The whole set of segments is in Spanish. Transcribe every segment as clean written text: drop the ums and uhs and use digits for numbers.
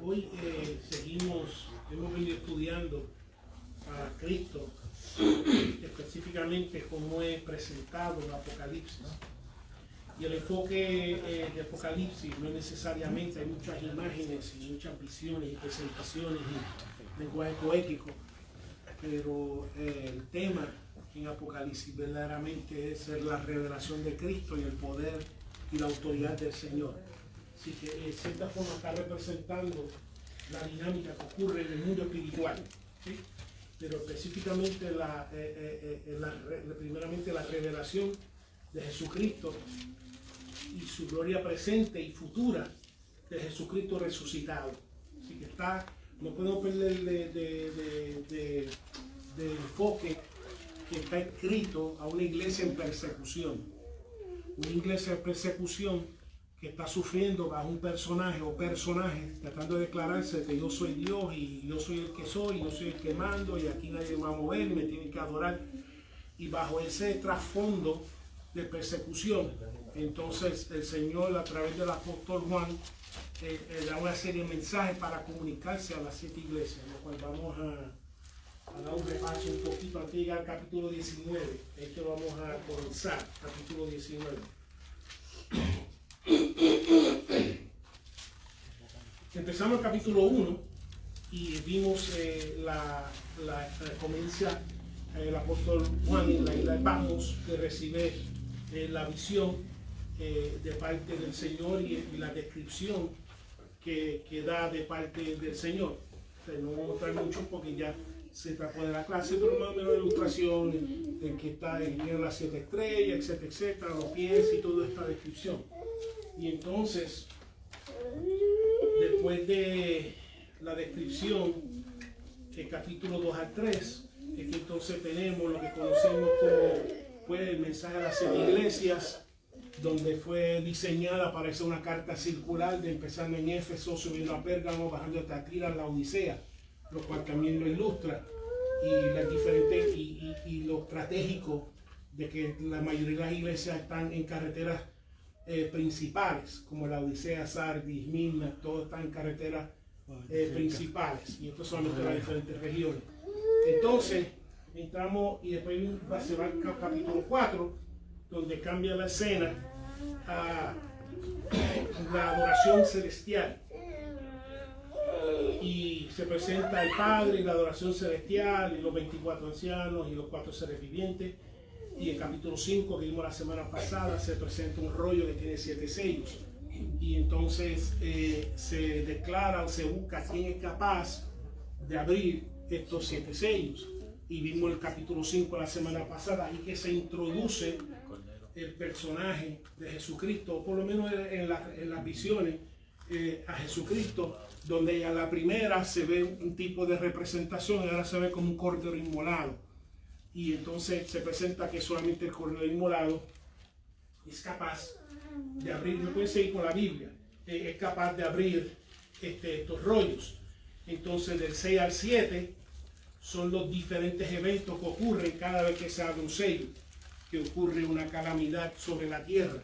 Hoy hemos venido estudiando a Cristo, específicamente cómo es presentado en Apocalipsis. Y el enfoque de Apocalipsis no es necesariamente, hay muchas imágenes y muchas visiones y presentaciones y lenguaje poético, pero el tema en Apocalipsis verdaderamente es la revelación de Cristo y el poder y la autoridad del Señor. Así que de cierta forma está representando la dinámica que ocurre en el mundo espiritual, ¿sí? Pero específicamente primeramente la revelación de Jesucristo y su gloria presente y futura de Jesucristo resucitado. Así que no podemos perder de enfoque que está escrito a una iglesia en persecución. Una iglesia en persecución que está sufriendo bajo un personaje o personajes tratando de declararse que yo soy Dios y yo soy el que soy, yo soy el que mando y aquí nadie me va a mover y me tienen que adorar. Y bajo ese trasfondo de persecución, entonces el Señor a través del apóstol Juan da una serie de mensajes para comunicarse a las 7 iglesias, lo cual vamos a dar un repaso un poquito antes de llegar al capítulo 19. Esto lo vamos a comenzar, capítulo 19. Empezamos el capítulo 1 y vimos comienza el apóstol Juan en la isla de Patmos, que recibe la visión de parte del Señor y la descripción que da de parte del Señor. O sea, no vamos a traer mucho porque ya se trató de la clase, pero más o menos la ilustración en que está en las 7 estrellas, etcétera, etcétera, los pies y toda esta descripción. Y entonces, después de la descripción, el capítulo 2 al 3, es que entonces tenemos lo que conocemos como el mensaje a las 7 iglesias, donde fue diseñada para ser una carta circular, empezando en Éfeso, subiendo a Pérgamo, bajando hasta Tira, la Odisea, lo cual también lo ilustra, y lo estratégico de que la mayoría de las iglesias están en carreteras principales, como la Odisea, Sardis, Mirna, todo está en carreteras principales, y esto solamente las diferentes regiones. Entonces, entramos y después se va al capítulo 4, donde cambia la escena a la adoración celestial. Y se presenta el Padre y la adoración celestial, y los 24 ancianos y los 4 seres vivientes. Y el capítulo 5, que vimos la semana pasada, se presenta un rollo que tiene 7 sellos. Y entonces se declara o se busca quién es capaz de abrir estos 7 sellos. Y vimos el capítulo 5 la semana pasada, y que se introduce el personaje de Jesucristo, o por lo menos en las visiones, a Jesucristo, donde a la primera se ve un tipo de representación y ahora se ve como un cordero inmolado. Y entonces se presenta que solamente el cordero inmolado es capaz de abrir, no puede seguir con la Biblia, es capaz de abrir estos rollos. Entonces del 6 al 7 son los diferentes eventos que ocurren cada vez que se abre un sello, que ocurre una calamidad sobre la tierra,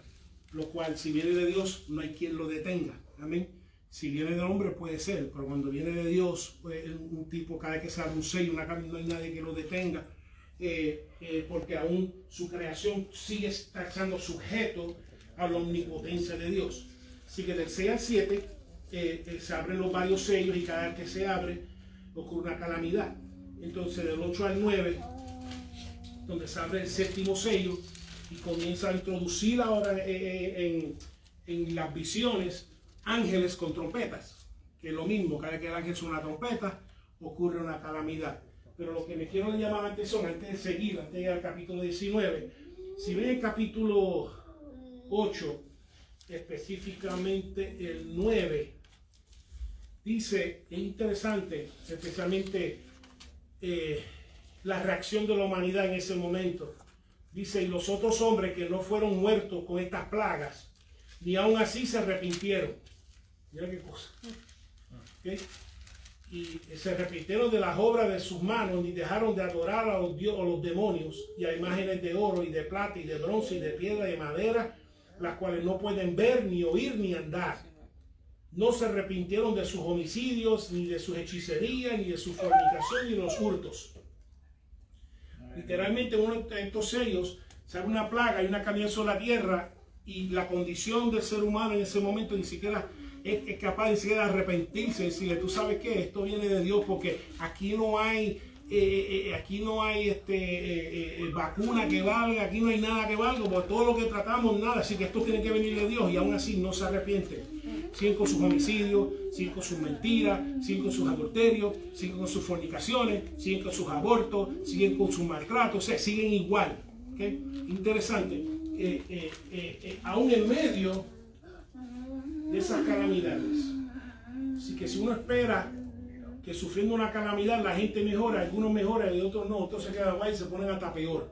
lo cual si viene de Dios no hay quien lo detenga. Amén. Si viene del hombre puede ser, pero cuando viene de Dios, pues, un tipo, cada vez que se abre un sello, una calamidad, no hay nadie que lo detenga, porque aún su creación sigue estando sujeto a la omnipotencia de Dios. Así que del 6 al 7 se abren los varios sellos, y cada vez que se abre ocurre una calamidad. Entonces del 8 al 9, donde se abre el 7º sello y comienza a introducir ahora en las visiones ángeles con trompetas, que es lo mismo, cada vez que el ángel suena una trompeta ocurre una calamidad. Pero lo que me quiero llamar la atención antes de seguir, antes de llegar al capítulo 19, si ven el capítulo 8, específicamente el 9, dice, es interesante, especialmente la reacción de la humanidad en ese momento. Dice, y los otros hombres que no fueron muertos con estas plagas, ni aún así se arrepintieron. Mira qué cosa. ¿Okay? Y se arrepintieron de las obras de sus manos, ni dejaron de adorar a los dioses o los demonios, y a imágenes de oro y de plata y de bronce y de piedra y de madera, las cuales no pueden ver, ni oír, ni andar. no se arrepintieron de sus homicidios, ni de sus hechicerías, ni de su fornicación, ni de los hurtos. Literalmente en uno de estos sellos sale una plaga y una calamidad sobre la tierra, y la condición del ser humano en ese momento ni siquiera es capaz ni siquiera de arrepentirse y decirle, tú sabes qué, esto viene de Dios, porque aquí no hay vacuna que valga, aquí no hay nada que valga, porque todo lo que tratamos, nada, así que esto tiene que venir de Dios, y aún así no se arrepienten. Siguen con sus homicidios, siguen con sus mentiras, siguen con sus adulterios, siguen con sus fornicaciones, siguen con sus abortos, siguen con sus maltratos, o sea, siguen igual. ¿Okay? Interesante. Aún en medio de esas calamidades. Así que si uno espera que sufriendo una calamidad la gente mejora, algunos mejoran y otros no, otros se quedan igual y se ponen hasta peor.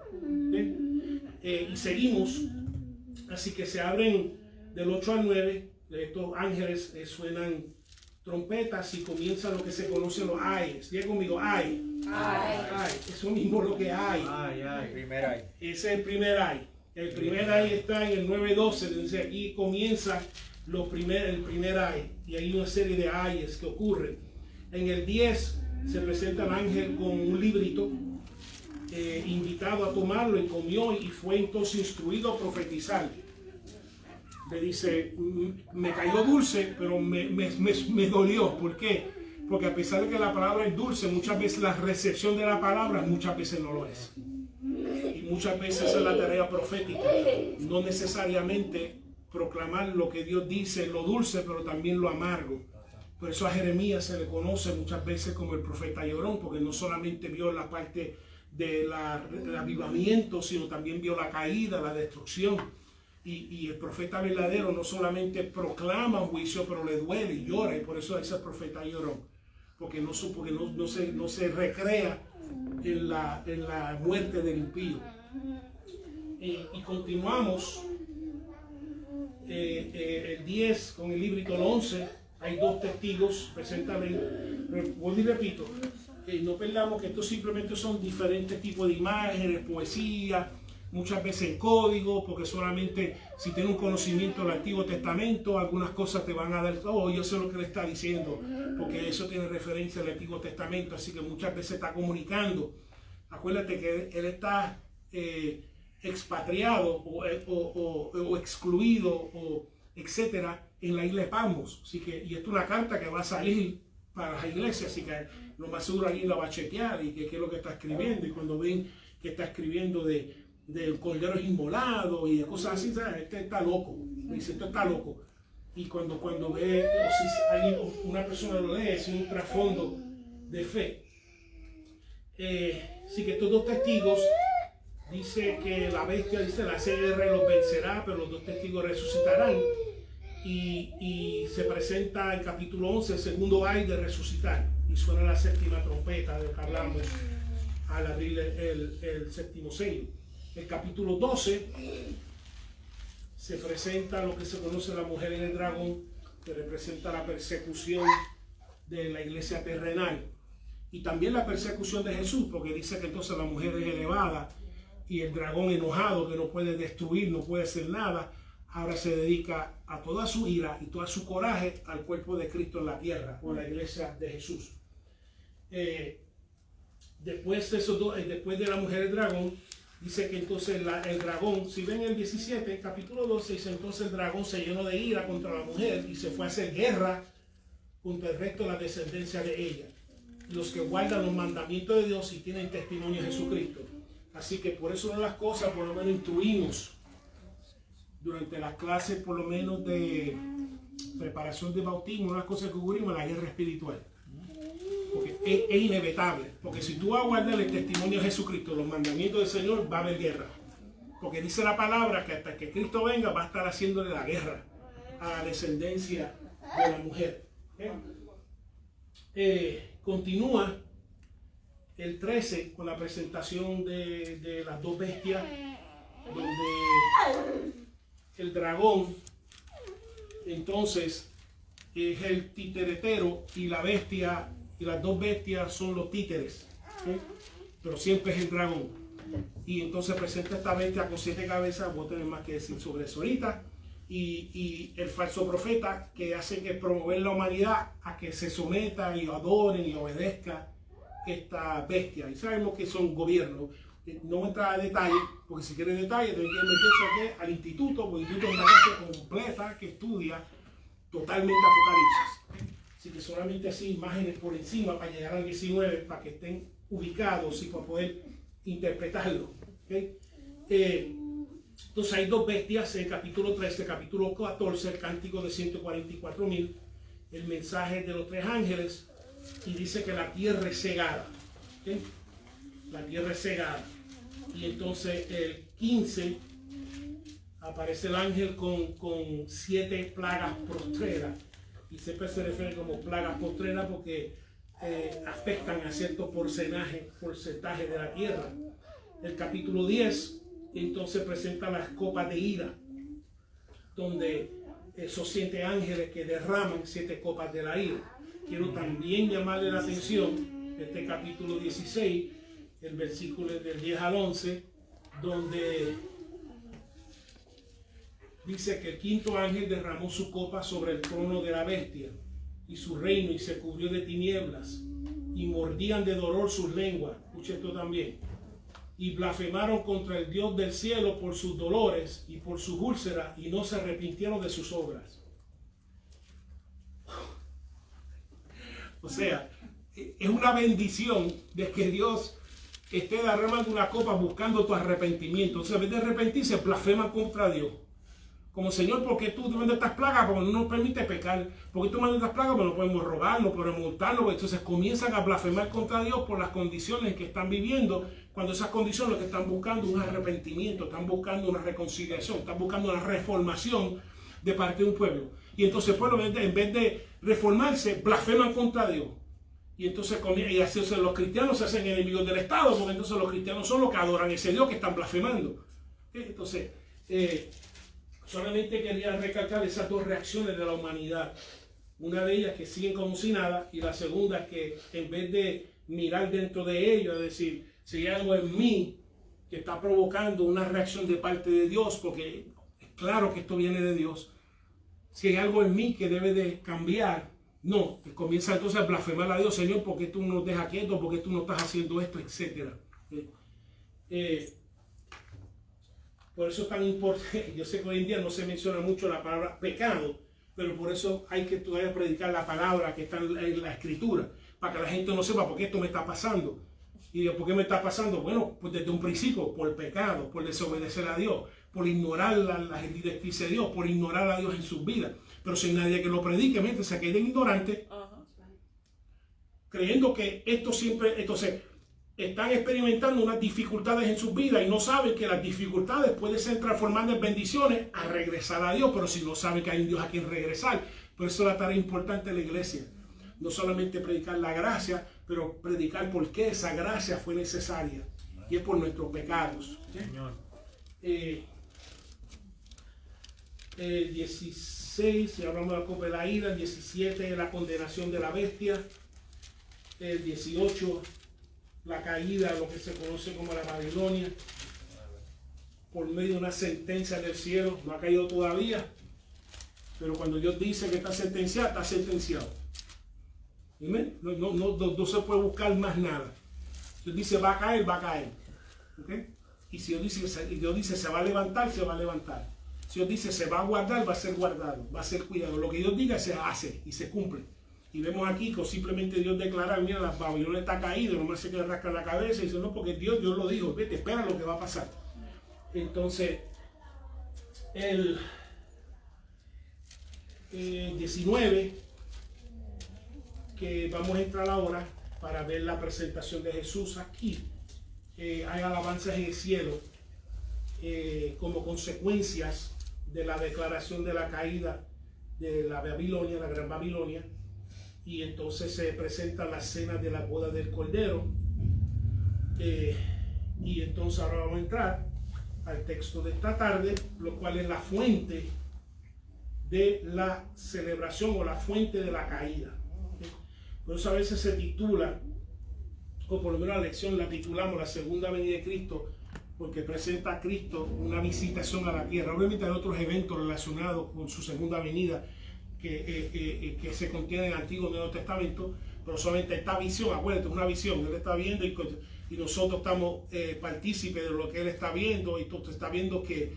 Y seguimos, así que se abren del 8 al 9, estos ángeles suenan trompetas y comienza lo que se conoce los ayes. Diga conmigo, ay. Ay. Eso mismo lo que hay. Ay. Primer ay. Ese es el primer ay. El primer ay está en el 9:12, entonces aquí comienza el primer ay, y hay una serie de ayes que ocurren. En el 10 se presenta el ángel con un librito, invitado a tomarlo, y comió y fue entonces instruido a profetizar. Le dice, me cayó dulce, pero me dolió. ¿Por qué? Porque a pesar de que la palabra es dulce, muchas veces la recepción de la palabra muchas veces no lo es. Y muchas veces es la tarea profética, no necesariamente proclamar lo que Dios dice, lo dulce, pero también lo amargo. Por eso a Jeremías se le conoce muchas veces como el profeta llorón, porque no solamente vio la parte del avivamiento, sino también vio la caída, la destrucción. Y el profeta verdadero no solamente proclama un juicio, pero le duele y llora, y por eso es el profeta llorón, porque no se recrea en la muerte del impío. Y continuamos el 10 con el librito, el 11. Hay dos testigos, vuelvo y repito, no perdamos que estos simplemente son diferentes tipos de imágenes, poesía, muchas veces en código, porque solamente si tienes un conocimiento del Antiguo Testamento, algunas cosas te van a dar, yo sé lo que le está diciendo, porque eso tiene referencia al Antiguo Testamento, así que muchas veces está comunicando. Acuérdate que él está expatriado o excluido, o etcétera, en la isla de Patmos. Así que, y esto es una carta que va a salir para las iglesias, así que lo más seguro alguien la va a chequear y qué es lo que está escribiendo, y cuando ven que está escribiendo de corderos inmolados y de cosas así, ¿sabes? Este está loco, dice, esto está loco. Y cuando ve, o si una persona lo lee, es un trasfondo de fe. Así que estos dos testigos, dice que la bestia, dice, la CR los vencerá, pero los dos testigos resucitarán. Y se presenta en capítulo 11 el segundo ay de resucitar, y suena la séptima trompeta de lo que hablamos al abrir el séptimo sello. El capítulo 12 se presenta lo que se conoce la mujer en el dragón, que representa la persecución de la iglesia terrenal y también la persecución de Jesús, porque dice que entonces la mujer es elevada y el dragón enojado, que no puede destruir, no puede hacer nada, ahora se dedica a toda su ira y todo su coraje al cuerpo de Cristo en la tierra, o la iglesia de Jesús. Después de la mujer el dragón, dice que entonces el dragón, si ven el 17, el capítulo 12, dice entonces el dragón se llenó de ira contra la mujer y se fue a hacer guerra contra el resto de la descendencia de ella, los que guardan los mandamientos de Dios y tienen testimonio de Jesucristo. Así que por eso una de las cosas, por lo menos intuimos durante las clases, por lo menos de preparación de bautismo, una de las cosas que cubrimos, la guerra espiritual. Porque es inevitable, porque si tú vas a guardar el testimonio de Jesucristo, los mandamientos del Señor, va a haber guerra. Porque dice la palabra que hasta que Cristo venga va a estar haciéndole la guerra a la descendencia de la mujer. Continúa el 13 con la presentación de las dos bestias, donde el dragón entonces es el titeretero y la bestia, y las dos bestias son los títeres, pero siempre es el dragón. Y entonces presenta esta bestia con 7 cabezas, voy a tener más que decir sobre eso ahorita, y el falso profeta, que hace que promover la humanidad a que se someta y adoren y obedezca esta bestia. Y sabemos que son gobiernos. No voy a entrar a detalle, porque si quieren detalle tienen que meterse aquí al instituto, porque el instituto es una clase completa que estudia totalmente Apocalipsis. Así que solamente así imágenes por encima para llegar al 19, para que estén ubicados y para poder interpretarlo. ¿Okay? Entonces hay dos bestias en capítulo 13, capítulo 14, el cántico de 144.000, el mensaje de los tres ángeles, y dice que la tierra es cegada. ¿Okay? La tierra es cegada. Y entonces el 15 aparece el ángel con 7 plagas postreras. Y siempre se refiere como plagas postreras porque afectan a cierto porcentaje de la tierra. El capítulo 10 entonces presenta las copas de ira, donde esos 7 ángeles que derraman 7 copas de la ira. Quiero también llamarle la atención este capítulo 16, el versículo del 10 al 11, donde dice que el quinto ángel derramó su copa sobre el trono de la bestia y su reino, y se cubrió de tinieblas, y mordían de dolor sus lenguas. Escuche esto también. Y blasfemaron contra el Dios del cielo por sus dolores y por sus úlceras, y no se arrepintieron de sus obras. O sea, es una bendición de que Dios esté derramando una copa buscando tu arrepentimiento. O sea, en vez de arrepentirse, blasfeman contra Dios. Como Señor, ¿por qué tú te mandas estas plagas? Porque no nos permite pecar. ¿Por qué tú mandas estas plagas? Porque no podemos robar, no podemos multarlo. Entonces comienzan a blasfemar contra Dios por las condiciones que están viviendo. Cuando esas condiciones lo que están buscando es un arrepentimiento, están buscando una reconciliación, están buscando una reformación de parte de un pueblo. Y entonces el pueblo, en vez de reformarse, blasfeman contra Dios. Y entonces los cristianos se hacen enemigos del Estado, porque entonces los cristianos son los que adoran ese Dios que están blasfemando. Entonces, solamente quería recalcar esas dos reacciones de la humanidad. Una de ellas que siguen como si nada, y la segunda que en vez de mirar dentro de ellos, es decir, si hay algo en mí que está provocando una reacción de parte de Dios, porque es claro que esto viene de Dios, si hay algo en mí que debe de cambiar, no, comienza entonces a blasfemar a Dios. Señor, ¿por qué tú nos dejas quietos? ¿Por qué tú no estás haciendo esto? Etcétera. Por eso es tan importante. Yo sé que hoy en día no se menciona mucho la palabra pecado, pero por eso hay que todavía predicar la palabra que está en la escritura, para que la gente no sepa por qué esto me está pasando. ¿Y por qué me está pasando? Bueno, pues desde un principio, por pecado, por desobedecer a Dios, por ignorar las directrices de Dios, por ignorar a Dios en sus vidas. Pero sin nadie que lo predique, mientras se queden ignorantes, creyendo que esto siempre, entonces, están experimentando unas dificultades en sus vidas y no saben que las dificultades pueden ser transformadas en bendiciones a regresar a Dios, pero si no saben que hay un Dios a quien regresar. Por eso la tarea importante de la iglesia, no solamente predicar la gracia, pero predicar por qué esa gracia fue necesaria, y es por nuestros pecados. Señor. 16, si hablamos de la copa de la ira. El 17, la condenación de la bestia. El 18, la caída, lo que se conoce como la Babilonia, por medio de una sentencia del cielo. No ha caído todavía, pero cuando Dios dice que está sentenciado, está sentenciado. No se puede buscar más nada. Dios dice va a caer, va a caer. ¿Okay? Y si Dios dice se va a levantar, se va a levantar. Si Dios dice se va a guardar, va a ser guardado, va a ser cuidado. Lo que Dios diga se hace y se cumple. Y vemos aquí que simplemente Dios declara, mira, la Babilonia está caída, nomás se queda rasca la cabeza y dice, no, porque Dios lo dijo, vete, espera lo que va a pasar. Entonces, el 19, que vamos a entrar ahora para ver la presentación de Jesús aquí. Hay alabanzas en el cielo como consecuencias de la declaración de la caída de la Babilonia, la Gran Babilonia. Y entonces se presenta la cena de la boda del Cordero. Y entonces ahora vamos a entrar al texto de esta tarde, lo cual es la fuente de la celebración o la fuente de la caída. Por eso a veces se titula, o por lo menos la lección la titulamos la segunda venida de Cristo, porque presenta a Cristo una visitación a la tierra. Obviamente hay otros eventos relacionados con su segunda venida que se contienen en el Antiguo y Nuevo Testamento, pero solamente esta visión, acuérdate, es una visión, Él está viendo y nosotros estamos partícipes de lo que Él está viendo, y tú está viendo que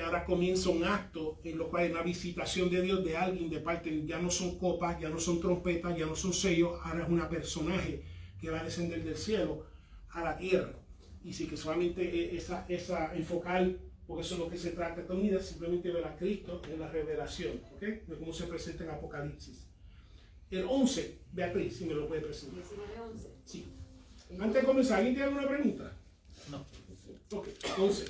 ahora comienza un acto en lo cual hay una visitación de Dios de alguien de parte, ya no son copas, ya no son trompetas, ya no son sellos, ahora es una personaje que va a descender del cielo a la tierra. Y sí que solamente esa enfocar, porque eso es lo que se trata esta unidad, simplemente ver a Cristo en la revelación, ¿ok? De cómo se presenta en Apocalipsis. El 11, Beatriz, si me lo puede presentar. 19:11. Sí. Antes de comenzar, ¿alguien tiene alguna pregunta? No. Ok, 11.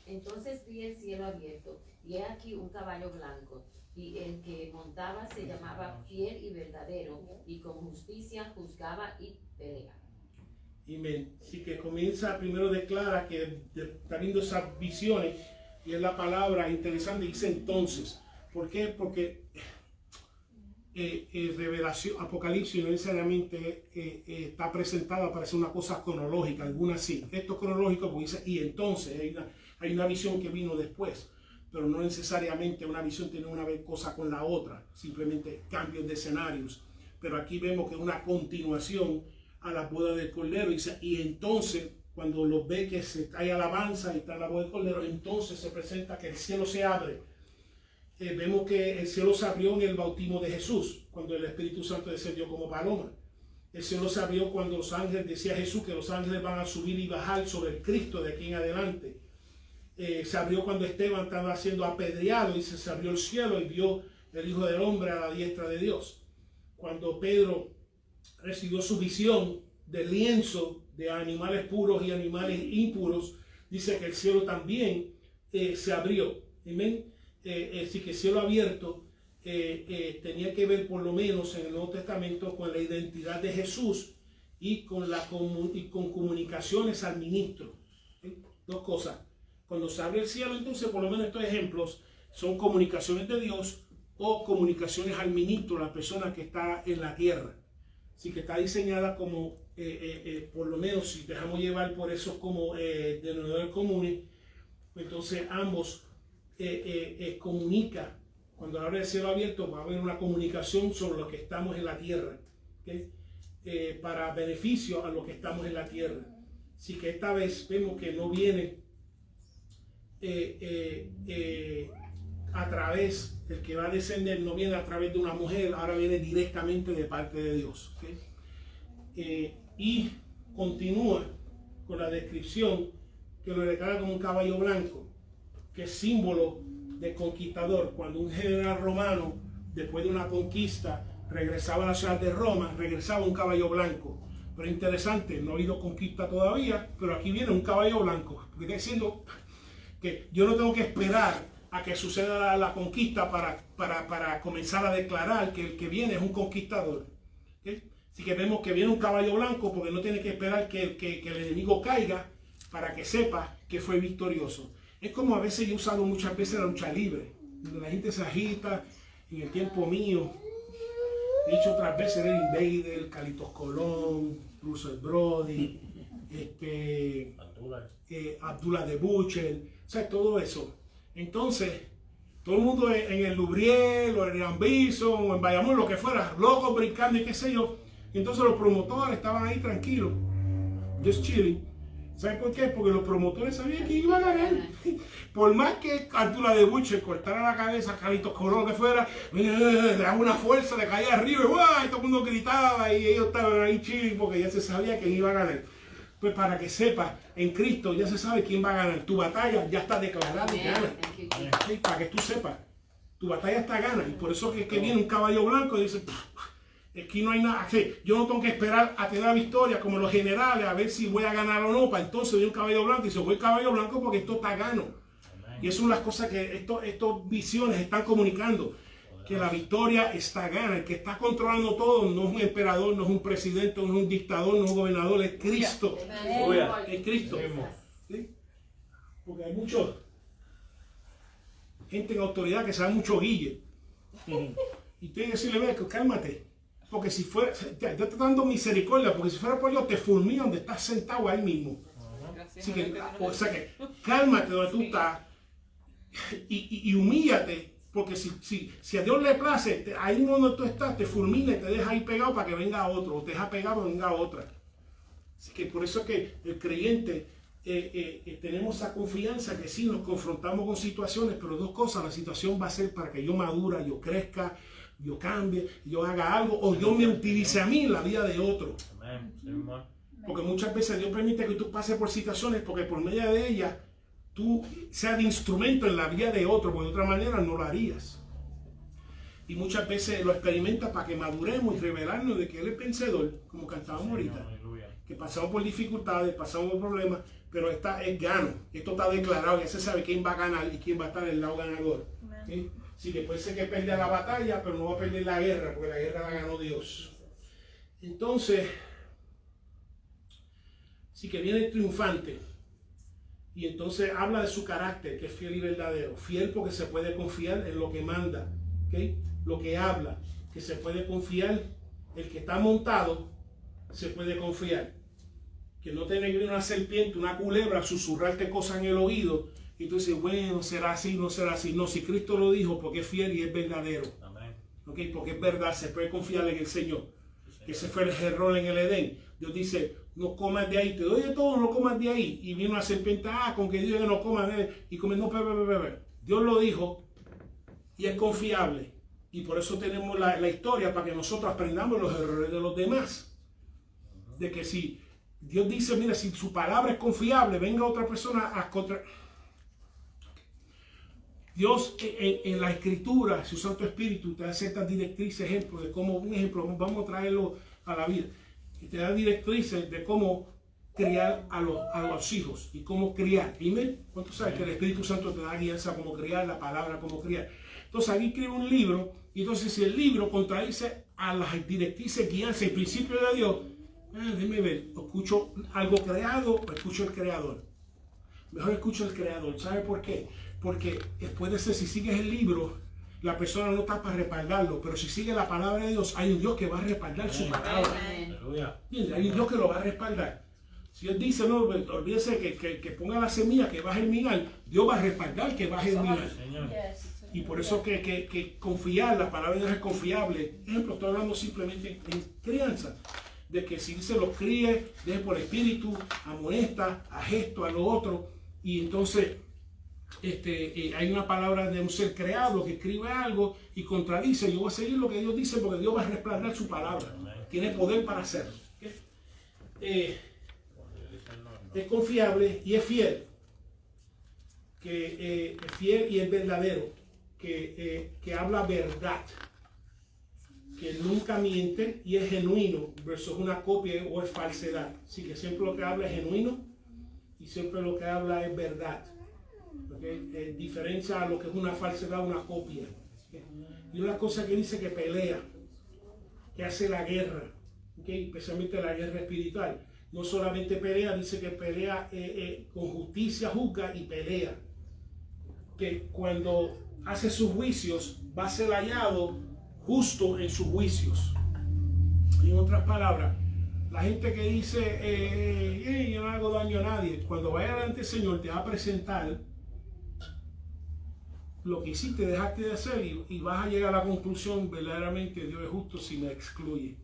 Entonces vi el cielo abierto, y he aquí un caballo blanco, y el que montaba se llamaba Fiel y Verdadero, y con justicia juzgaba y pelea. Amén. Así que comienza, primero declara que está viendo esas visiones, y es la palabra interesante, dice entonces. ¿Por qué? Porque revelación, Apocalipsis no necesariamente está presentada para ser una cosa cronológica, algunas sí. Esto es cronológico porque dice, y entonces hay una visión que vino después, pero no necesariamente una visión tiene una cosa con la otra, simplemente cambios de escenarios. Pero aquí vemos que es una continuación a la boda del Cordero, y entonces cuando los ve que hay alabanza y está la boda del Cordero, entonces se presenta que el cielo se abre. Vemos que el cielo se abrió en el bautismo de Jesús, cuando el Espíritu Santo descendió como paloma. El cielo se abrió cuando los ángeles, decía Jesús, que los ángeles van a subir y bajar sobre el Cristo de aquí en adelante. Se abrió cuando Esteban estaba siendo apedreado, y se abrió el cielo y vio el Hijo del Hombre a la diestra de Dios. Cuando Pedro recibió su visión del lienzo de animales puros y animales impuros, dice que el cielo también se abrió. Amén. Así que el cielo abierto tenía que ver, por lo menos en el Nuevo Testamento, con la identidad de Jesús y con comunicaciones al ministro. Dos cosas. Cuando se abre el cielo, entonces, por lo menos estos ejemplos son comunicaciones de Dios o comunicaciones al ministro, la persona que está en la tierra. Así que está diseñada como, por lo menos, si dejamos llevar por eso como denominadores comunes, entonces ambos comunica. Cuando abre el cielo abierto va a haber una comunicación sobre lo que estamos en la tierra, ¿okay? Para beneficio a los que estamos en la tierra. Así que esta vez vemos que no viene a través, el que va a descender no viene a través de una mujer, ahora viene directamente de parte de Dios, ¿okay? Y continúa con la descripción que lo declara como un caballo blanco, que es símbolo de conquistador. Cuando un general romano, después de una conquista, regresaba a la ciudad de Roma, regresaba un caballo blanco. Pero interesante, no ha habido conquista todavía, pero aquí viene un caballo blanco, porque está diciendo que yo no tengo que esperar a que suceda la conquista para comenzar a declarar que el que viene es un conquistador. ¿Okay? Así que vemos que viene un caballo blanco, porque no tiene que esperar que el enemigo caiga para que sepa que fue victorioso. Es como a veces yo he usado muchas veces la lucha libre, donde la gente se agita. En el tiempo mío he dicho otras veces el Invader, Carlitos Colón, Russell Brody, Abdullah the Butcher, o sea, todo eso. Entonces, todo el mundo en el Lubriel, o en el Ambison, o en Bayamón, lo que fuera, locos brincando y qué sé yo. Entonces los promotores estaban ahí tranquilos, just chilling. ¿Saben por qué? Porque los promotores sabían que iban a ganar. Por más que Abdullah the Butcher cortara la cabeza a Carlitos Colón, lo que fuera, le daba una fuerza, le caía arriba y todo el mundo gritaba, y ellos estaban ahí chilling porque ya se sabía que iba a ganar. Pues para que sepas, en Cristo ya se sabe quién va a ganar. Tu batalla ya está declarada y gana. Para que tú sepas, tu batalla está gana. Y por eso que viene un caballo blanco y dice, aquí no hay nada. Yo no tengo que esperar a tener la victoria como los generales a ver si voy a ganar o no. Para entonces viene un caballo blanco y dice, voy caballo blanco porque esto está gano. Y eso son las cosas que estos visiones están comunicando. Que la victoria está gana. El que está controlando todo no es un emperador, no es un presidente, no es un dictador, no es un gobernador, es Cristo. Es Cristo. ¿Sí? Porque hay mucha gente en autoridad que sabe mucho guille. Y tiene que decirle, ve, cálmate. Porque si fuera, te estoy dando misericordia, porque si fuera por Dios te fulmina donde estás sentado ahí mismo. Así que, o sea que cálmate donde tú estás y humíllate, porque si a Dios le place, ahí donde tú estás, te fulmina y te deja ahí pegado para que venga otro, o te deja pegado para que venga otra. Así que por eso es que el creyente tenemos esa confianza que sí nos confrontamos con situaciones, pero dos cosas: la situación va a ser para que yo madura, yo crezca, yo cambie, yo haga algo, o yo me utilice a mí en la vida de otro. Porque muchas veces Dios permite que tú pases por situaciones porque por medio de ellas tú seas de instrumento en la vida de otro, porque de otra manera no lo harías. Y muchas veces lo experimentas para que maduremos y revelarnos de que Él es vencedor, como cantábamos ahorita. Que pasamos por dificultades, pasamos por problemas, pero esta es gano. Esto está declarado, ya se sabe quién va a ganar y quién va a estar en el lado ganador. ¿Sí? Así que puede ser que pierda la batalla, pero no va a perder la guerra, porque la guerra la ganó Dios. Entonces, sí que viene triunfante. Y entonces habla de su carácter, que es fiel y verdadero. Fiel porque se puede confiar en lo que manda, ¿okay? Lo que habla, que se puede confiar. El que está montado se puede confiar. Que no tiene que venir una serpiente, una culebra, susurrarte cosas en el oído. Y tú dices, bueno, será así, no será así. No, si Cristo lo dijo, porque es fiel y es verdadero. Amén. ¿Okay? Porque es verdad, se puede confiar en el Señor. Sí, ese fue el error en el Edén. Dios dice, no comas de ahí, te doy de todo, no comas de ahí. Y viene una serpiente, con que Dios no coma de él. Y come, no, Dios lo dijo y es confiable. Y por eso tenemos la historia, para que nosotros aprendamos los errores de los demás. De que si Dios dice, mira, si su palabra es confiable, venga otra persona a contra... Dios en la Escritura, su Santo Espíritu, te da ciertas directrices, ejemplos de cómo, un ejemplo, vamos a traerlo a la vida. Y te da directrices de cómo criar a los hijos y cómo criar. Dime, ¿cuánto sabes que el Espíritu Santo te da guianza cómo criar, la palabra cómo criar? Entonces aquí escribe un libro, y entonces si el libro contradice a las directrices, guianza y principios de Dios, déjeme ver, ¿escucho algo creado o escucho el creador? Mejor escucho el creador. ¿Sabe por qué? Porque puede ser, si sigues el libro, la persona no está para respaldarlo, pero si sigue la palabra de Dios, hay un Dios que va a respaldar su palabra. Hay un Dios que lo va a respaldar. Si Él dice, no, olvídese que ponga la semilla que va a germinar, Dios va a respaldar que va a germinar. Y por eso que confiar, la palabra de Dios es confiable. Ejemplo, estoy hablando simplemente en crianza. De que si se los críe, deje por espíritu, amonesta, a gesto, a lo otro. Y entonces hay una palabra de un ser creado que escribe algo y contradice. Yo voy a seguir lo que Dios dice porque Dios va a respaldar su palabra. Tiene poder para hacerlo. Es confiable y es fiel. Que es fiel y es verdadero. Que habla verdad. Que nunca miente y es genuino versus una copia o es falsedad. Así que siempre lo que habla es genuino y siempre lo que habla es verdad. ¿Okay? Diferencia a lo que es una falsedad, una copia. ¿Okay? Y una cosa que dice que pelea, que hace la guerra, ¿okay? Especialmente la guerra espiritual. No solamente pelea, dice que pelea con justicia, juzga y pelea. Que cuando hace sus juicios va a ser hallado justo en sus juicios. En otras palabras, la gente que dice yo no hago daño a nadie, cuando vaya delante del Señor te va a presentar lo que hiciste, dejaste de hacer y vas a llegar a la conclusión, verdaderamente Dios es justo si me excluye.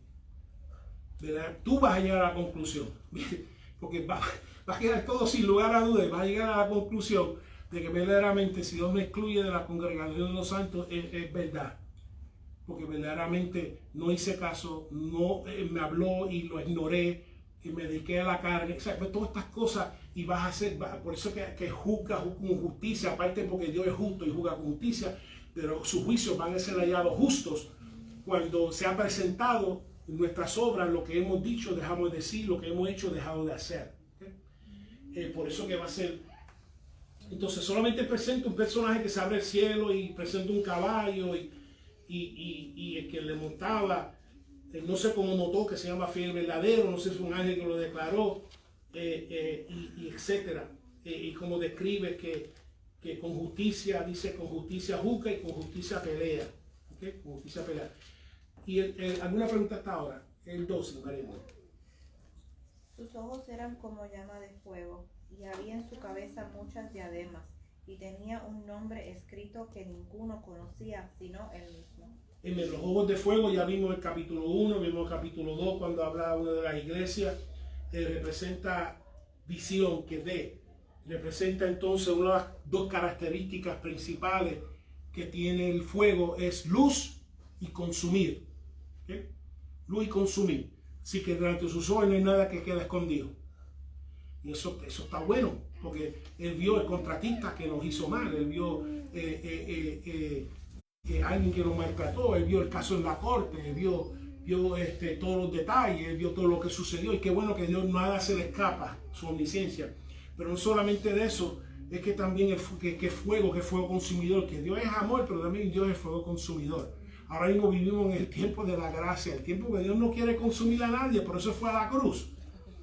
¿Verdad? Tú vas a llegar a la conclusión, porque va a quedar todo sin lugar a dudas, vas a llegar a la conclusión de que verdaderamente si Dios me excluye de la congregación de los santos es verdad. Porque verdaderamente no hice caso, no me habló y lo ignoré, y me dediqué a la carne, o sea, pues todas estas cosas, y vas a hacer, por eso que juzga con justicia, aparte porque Dios es justo y juzga con justicia, pero sus juicios van a ser hallados justos cuando se ha presentado en nuestras obras lo que hemos dicho, dejamos de decir, lo que hemos hecho, dejado de hacer. ¿Okay? Por eso que va a ser, entonces solamente presenta un personaje que se abre el cielo y presenta un caballo y el que le montaba, no sé cómo notó que se llama fiel verdadero, no sé si fue un ángel que lo declaró, y etcétera. Y como describe que con justicia, dice con justicia juzga y con justicia pelea. ¿Okay? Con justicia pelea. Y ¿alguna pregunta hasta ahora? El 12, María. Sus ojos eran como llama de fuego y había en su cabeza muchas diademas, y tenía un nombre escrito que ninguno conocía sino él mismo. En los ojos de fuego ya vimos el capítulo 1, vimos el capítulo 2 cuando habla una de las iglesias, representa visión que ve, representa entonces una de las dos características principales que tiene el fuego, es luz y consumir. ¿Okay? Luz y consumir. Así que delante de sus ojos no hay nada que quede escondido. Y eso está bueno, porque él vio el contratista que nos hizo mal, él vio alguien que nos maltrató, él vio el caso en la corte, él vio todos los detalles, él vio todo lo que sucedió, y qué bueno que Dios nada se le escapa, su omnisciencia. Pero no solamente de eso, es que también que fuego consumidor, que Dios es amor, pero también Dios es fuego consumidor. Ahora mismo vivimos en el tiempo de la gracia, el tiempo que Dios no quiere consumir a nadie, por eso fue a la cruz.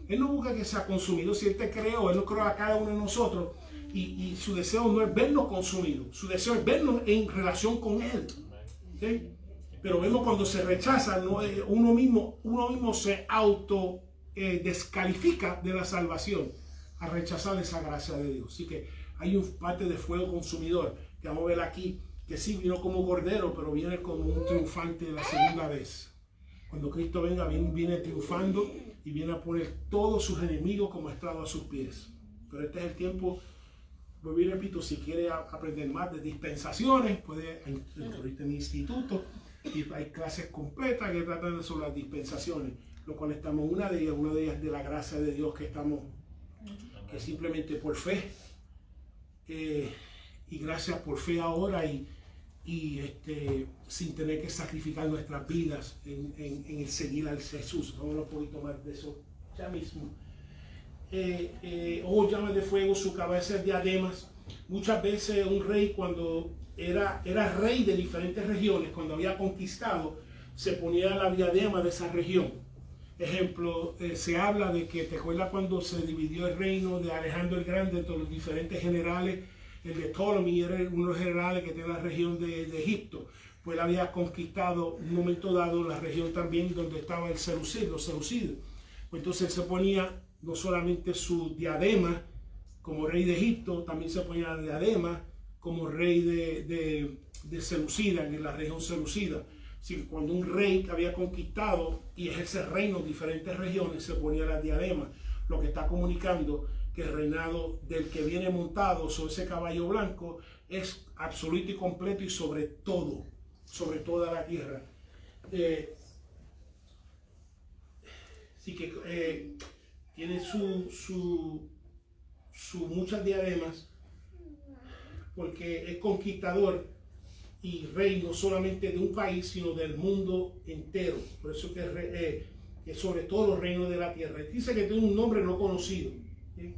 Él no busca que sea consumido. Si Él te creó, Él nos creó a cada uno de nosotros, y su deseo no es vernos consumidos, su deseo es vernos en relación con Él. ¿Sí? Pero vemos cuando se rechaza, uno mismo se auto descalifica de la salvación a rechazar esa gracia de Dios. Así que hay un parte de fuego consumidor que vamos a ver aquí, que sí vino como cordero, pero viene como un triunfante la segunda vez. Cuando Cristo venga, viene triunfando y viene a poner todos sus enemigos como estrado a sus pies. Pero este es el tiempo, vuelvo y repito, si quiere aprender más de dispensaciones, puede inscribirte en mi instituto, y hay clases completas que tratan sobre las dispensaciones, lo cual estamos una de ellas de la gracia de Dios que estamos, que simplemente por fe, y gracias por fe ahora, y sin tener que sacrificar nuestras vidas en el seguir al Jesús. Vamos a hablar un poquito más de eso ya mismo. Llamas de fuego, su cabeza es diademas. Muchas veces un rey, cuando era rey de diferentes regiones, cuando había conquistado, se ponía la diadema de esa región. Ejemplo, se habla de que, ¿te acuerdas cuando se dividió el reino de Alejandro el Grande entre los diferentes generales? El de Ptolemy era uno de los generales que tenía la región de Egipto. Pues él había conquistado en un momento dado la región también donde estaba los seleucidos. Pues entonces él se ponía no solamente su diadema como rey de Egipto, también se ponía la diadema como rey de Seleucida, en la región seleucida. Así que cuando un rey que había conquistado y ejerce reino en diferentes regiones, se ponía la diadema, lo que está comunicando que el reinado del que viene montado sobre ese caballo blanco es absoluto y completo y sobre todo, sobre toda la tierra. Así que tiene su muchas diademas, porque es conquistador y rey no solamente de un país, sino del mundo entero. Por eso que sobre todo los reinos de la tierra. Dice que tiene un nombre no conocido. ¿Sí?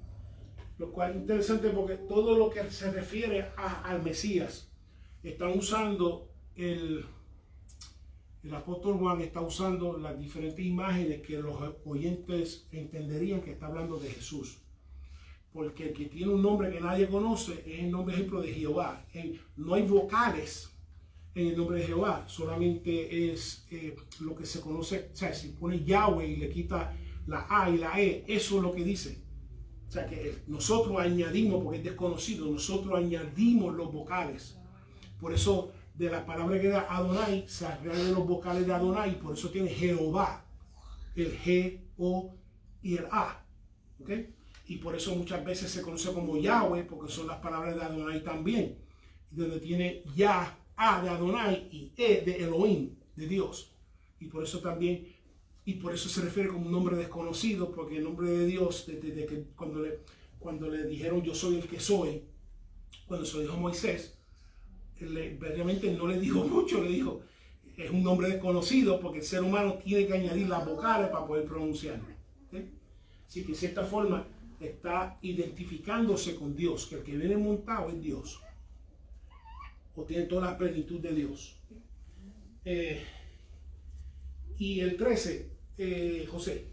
Lo cual es interesante porque todo lo que se refiere al Mesías, están usando el apóstol Juan está usando las diferentes imágenes que los oyentes entenderían que está hablando de Jesús. Porque el que tiene un nombre que nadie conoce es el nombre, ejemplo, de Jehová. No hay vocales en el nombre de Jehová, solamente es lo que se conoce. O sea, si pone Yahweh y le quita la A y la E, eso es lo que dice. O sea, que nosotros añadimos, porque es desconocido, nosotros añadimos los vocales. Por eso, de la palabra que da Adonai, se agregan los vocales de Adonai, por eso tiene Jehová, el G, O y el A. ¿Ok? Y por eso muchas veces se conoce como Yahweh, porque son las palabras de Adonai también. Donde tiene Ya, A de Adonai y E de Elohim, de Dios. Y por eso también, y por eso se refiere como un nombre desconocido, porque el nombre de Dios, desde que cuando le dijeron yo soy el que soy, cuando se lo dijo Moisés, realmente no le dijo mucho, le dijo, es un nombre desconocido, porque el ser humano tiene que añadir las vocales para poder pronunciarlo. ¿Sí? Así que de cierta forma está identificándose con Dios, que el que viene montado es Dios, o tiene toda la plenitud de Dios. Y el 13, José.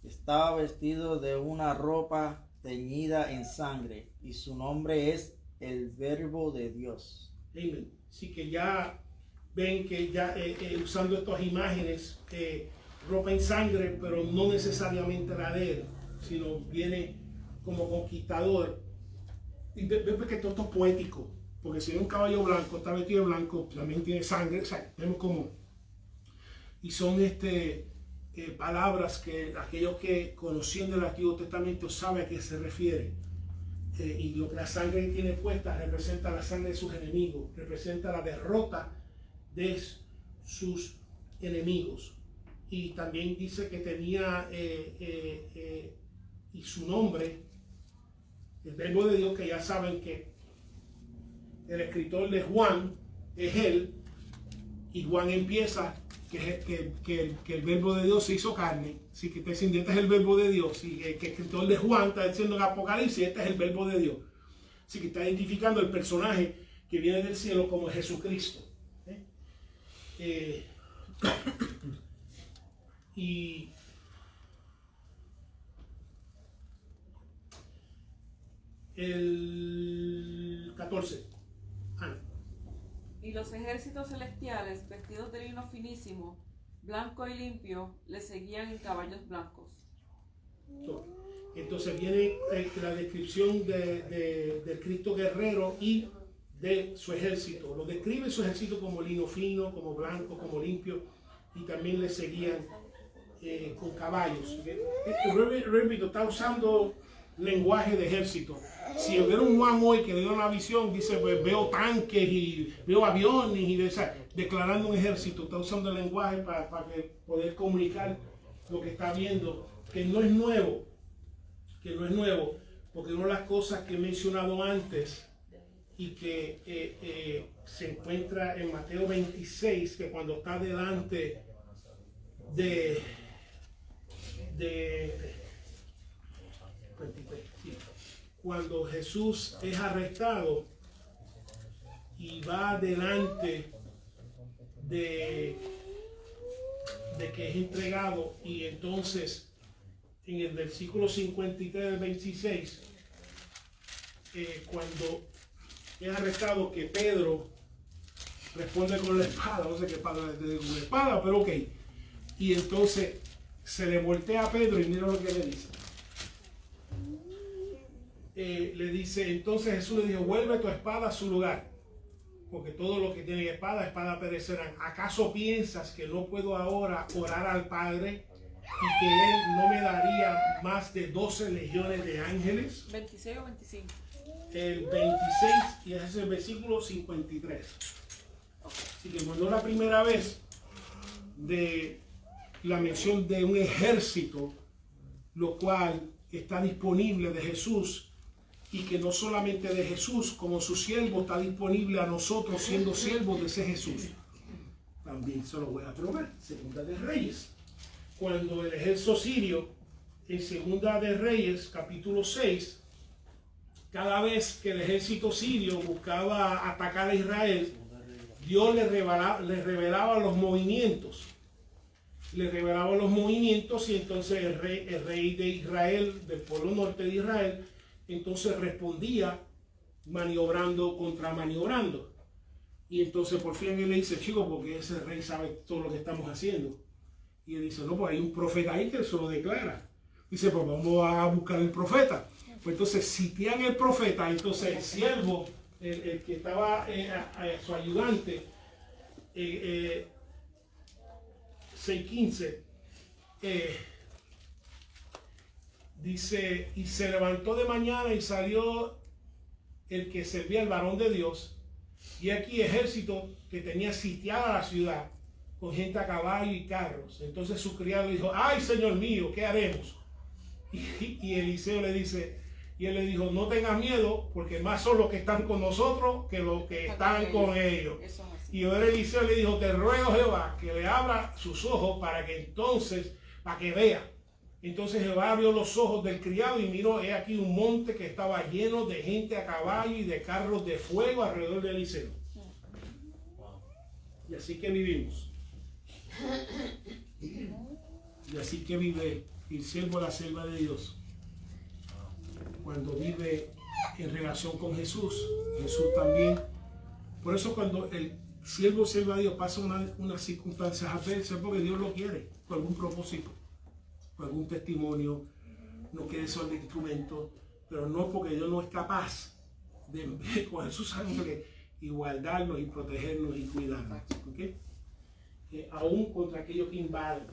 Estaba vestido de una ropa teñida en sangre, y su nombre es el Verbo de Dios. Amén. Así que ya ven que ya usando estas imágenes, ropa en sangre, pero no necesariamente la de él, sino viene como conquistador. Y ve que todo esto es poético, porque si es un caballo blanco, está vestido de blanco, también tiene sangre, o sea, vemos como, y son palabras que aquellos que conociendo el Antiguo Testamento saben a qué se refiere. Y lo que la sangre tiene puesta representa la sangre de sus enemigos, representa la derrota de sus enemigos. Y también dice que tenía y su nombre, el verbo de Dios, que ya saben que el escritor de Juan es él, y Juan empieza que el verbo de Dios se hizo carne. Así que está diciendo, este es el verbo de Dios, y que el escritor de Juan está diciendo en Apocalipsis, este es el verbo de Dios. Así que está identificando el personaje que viene del cielo como Jesucristo. Y el 14. Y los ejércitos celestiales, vestidos de lino finísimo, blanco y limpio, le seguían en caballos blancos. Entonces viene la descripción del Cristo guerrero y de su ejército. Lo describe su ejército como lino fino, como blanco, como limpio, y también le seguían con caballos. Repito, está usando lenguaje de ejército. Si ver un Juan hoy que le dio una visión, dice, pues veo tanques y veo aviones y declarando un ejército, está usando el lenguaje para poder comunicar lo que está viendo, que no es nuevo, porque una de las cosas que he mencionado antes y que se encuentra en Mateo 26, que cuando está delante de 23, sí, cuando Jesús es arrestado y va delante de que es entregado, y entonces en el versículo 53 del 26, cuando es arrestado, que Pedro responde con la espada, no sé qué espada, con la espada, pero ok, y entonces se le voltea a Pedro y mira lo que le dice. Le dice, entonces Jesús le dijo, vuelve tu espada a su lugar, porque todo lo que tiene espada perecerán. ¿Acaso piensas que no puedo ahora orar al Padre y que Él no me daría más de 12 legiones de ángeles? 26 o 25. El 26, y ese es el versículo 53. Así que cuando la primera vez de la mención de un ejército, lo cual está disponible de Jesús, y que no solamente de Jesús, como su siervo está disponible a nosotros siendo siervos de ese Jesús. También se lo voy a probar. Segunda de Reyes. Cuando el ejército sirio, en Segunda de Reyes, capítulo 6, cada vez que el ejército sirio buscaba atacar a Israel, Dios le revelaba los movimientos. Le revelaba los movimientos, y entonces el rey de Israel, del pueblo norte de Israel, entonces respondía maniobrando contra maniobrando. Y entonces por fin él le dice, chico, porque ese rey sabe todo lo que estamos haciendo. Y él dice, no, pues hay un profeta ahí que se lo declara. Dice, pues vamos a buscar el profeta. Pues entonces sitian el profeta, entonces el siervo, el que estaba su ayudante, 6:15, dice, y se levantó de mañana y salió el que servía al varón de Dios, y aquí ejército que tenía sitiada la ciudad con gente a caballo y carros. Entonces su criado dijo, ay, Señor mío, ¿qué haremos? Y Eliseo le dice, y él le dijo, no tengas miedo, porque más son los que están con nosotros que los que están con ellos. Y ahora Eliseo le dijo, te ruego, Jehová, que le abra sus ojos para que vea. Entonces Jehová abrió los ojos del criado y miró, he aquí un monte que estaba lleno de gente a caballo y de carros de fuego alrededor de Eliseo. Y así que vivimos. Y así que vive el siervo de la selva de Dios. Cuando vive en relación con Jesús, Jesús también. Por eso cuando el siervo de Dios pasa unas circunstancias adversas, porque Dios lo quiere, por algún propósito, por algún testimonio, no quiere ser el instrumento, pero no porque Dios no es capaz de coger su sangre y guardarnos y protegernos y cuidarnos. ¿Okay? Aún contra aquellos que invaden.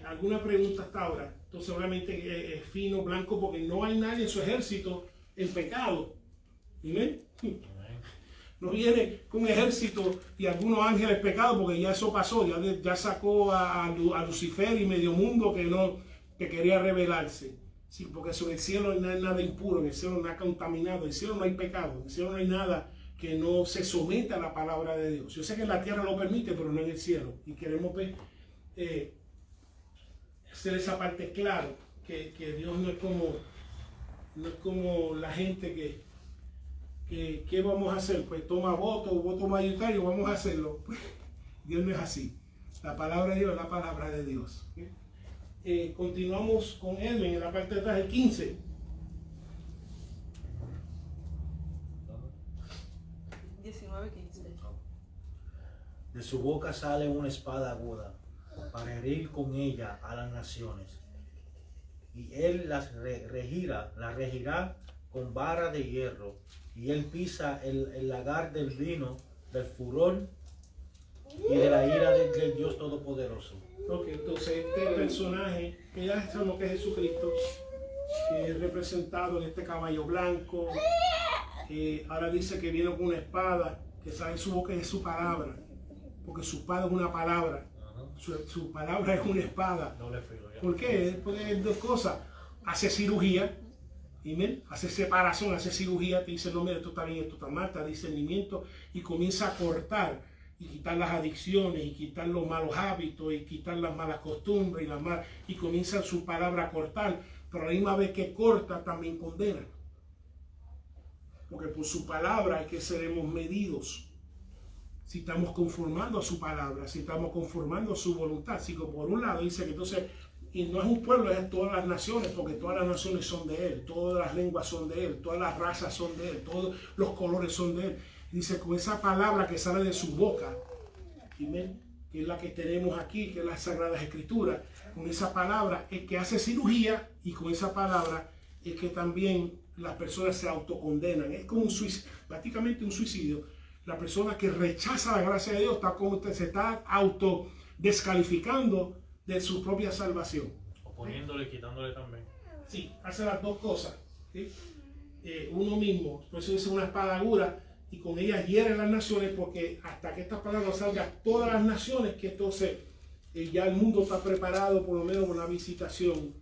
¿Alguna pregunta hasta ahora? Entonces obviamente es fino, blanco, porque no hay nadie en su ejército en pecado. ¿Amén? No viene con un ejército y algunos ángeles pecados, porque ya eso pasó, ya sacó a Lucifer y medio mundo que quería rebelarse. Sí, porque eso, en el cielo no hay nada impuro, en el cielo no hay nada contaminado, en el cielo no hay pecado, en el cielo no hay nada que no se someta a la palabra de Dios. Yo sé que la tierra lo permite, pero no en el cielo. Y queremos ver, hacer esa parte claro, que Dios no es como la gente que ¿qué vamos a hacer? Pues toma voto mayoritario, vamos a hacerlo. Pues, Dios no es así. La palabra de Dios es la palabra de Dios. Continuamos con Edwin en la parte de atrás, el 15. De su boca sale una espada aguda para herir con ella a las naciones. Y él las regirá con vara de hierro. Y él pisa el lagar del vino, del furor y de la ira del Dios Todopoderoso. Ok, entonces este personaje, que ya sabemos que es Jesucristo, que es representado en este caballo blanco, ahora dice que viene con una espada, que sale en su boca y es su palabra, porque su espada es una palabra, su palabra es una espada. ¿Por qué? Porque es dos cosas, hace cirugía, ¿amén? Hace separación, hace cirugía, te dice, no, mira, esto está bien, esto está mal, está discernimiento, y comienza a cortar y quitar las adicciones, y quitar los malos hábitos, y quitar las malas costumbres, y comienza su palabra a cortar, pero a la misma vez que corta, también condena. Porque por su palabra es que seremos medidos. Si estamos conformando a su palabra, si estamos conformando a su voluntad. Así que por un lado dice que entonces, y no es un pueblo, es todas las naciones, porque todas las naciones son de él, todas las lenguas son de él, todas las razas son de él, todos los colores son de él. Dice, con esa palabra que sale de su boca, ¿amén? Que es la que tenemos aquí, que es las Sagradas Escrituras, con esa palabra es que hace cirugía, y con esa palabra es que también las personas se autocondenan. Es como un suicidio, prácticamente un suicidio. La persona que rechaza la gracia de Dios se está autodescalificando de su propia salvación. Oponiéndole y quitándole también. Sí, hace las dos cosas. ¿Sí? Uno mismo, por eso dice una espada aguda, y con ella hiere las naciones, porque hasta que esta palabra salga a todas las naciones, que entonces ya el mundo está preparado por lo menos por la visitación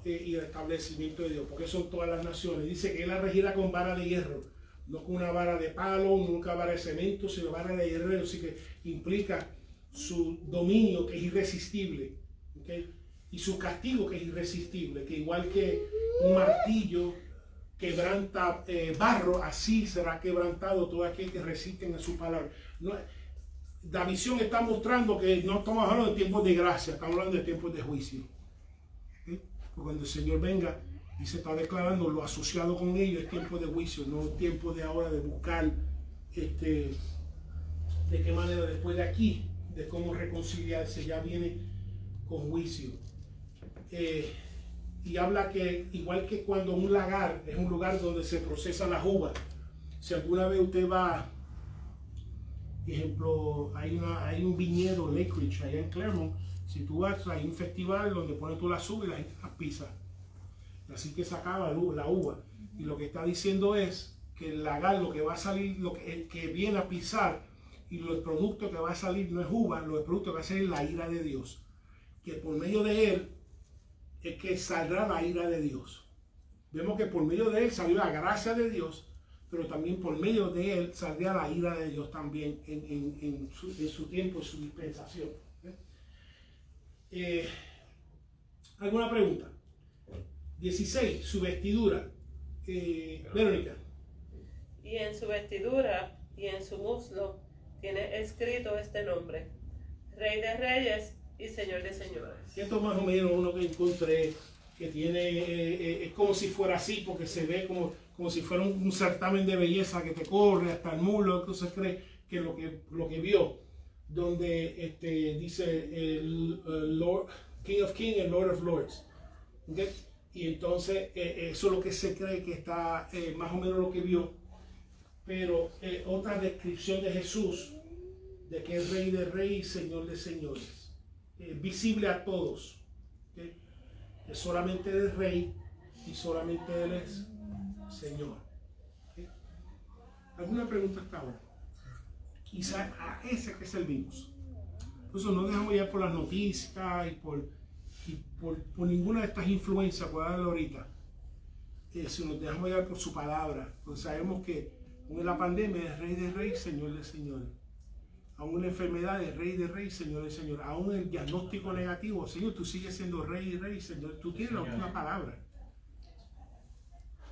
y el establecimiento de Dios, porque son todas las naciones. Dice que él la regirá con vara de hierro, no con una vara de palo, nunca vara de cemento, sino vara de hierro, así que implica su dominio, que es irresistible, ¿okay? Y su castigo, que es irresistible, que igual que un martillo quebranta barro, así será quebrantado todo aquel que resisten a su palabra. No, la visión está mostrando que no estamos hablando de tiempos de gracia, estamos hablando de tiempos de juicio. ¿Okay? Porque cuando el Señor venga y se está declarando lo asociado con ello, es tiempo de juicio, no tiempo de ahora de buscar de qué manera después de aquí, de cómo reconciliarse, ya viene con juicio. Y habla que igual que cuando un lagar es un lugar donde se procesan las uvas, si alguna vez usted va, ejemplo, hay un viñedo, Lake Ridge, allá en Claremont, si tú vas, hay un festival donde ponen tú las uvas y la gente las pisa, así que se acaba la uva, y lo que está diciendo es que el lagar, lo que va a salir, el que viene a pisar, y el producto que va a salir no es uva, el producto que va a salir es la ira de Dios, que por medio de él es que saldrá la ira de Dios. Vemos que por medio de él salió la gracia de Dios, pero también por medio de él saldrá la ira de Dios también en su tiempo, en su dispensación. ¿Alguna pregunta? 16, su vestidura. Verónica. Y en su vestidura y en su muslo tiene escrito este nombre: Rey de Reyes y Señor de Señores. Esto es más o menos uno que encontré, que tiene, es como si fuera así, porque se ve como si fuera un certamen de belleza que te corre hasta el muslo, entonces cree que lo que vio, donde dice el Lord, King of Kings and Lord of Lords, ¿ok? Y entonces eso es lo que se cree que está más o menos lo que vio. Pero otra descripción de Jesús, de que es Rey de Reyes y Señor de Señores, visible a todos, ¿ok? Que solamente Él es Rey y solamente Él es Señor. ¿Ok? ¿Alguna pregunta hasta ahora? Y a ese que servimos. Entonces no dejamos ya por las noticias y por ninguna de estas influencias, por darle ahorita. Si nos dejamos llevar por su palabra, pues sabemos que con la pandemia es Rey de Reyes, Señor de Señores. Aún una enfermedad es Rey de Reyes, Señor de Señores. Aún el diagnóstico negativo, Señor, tú sigues siendo Rey de Reyes, Señor. Tú tienes la última palabra.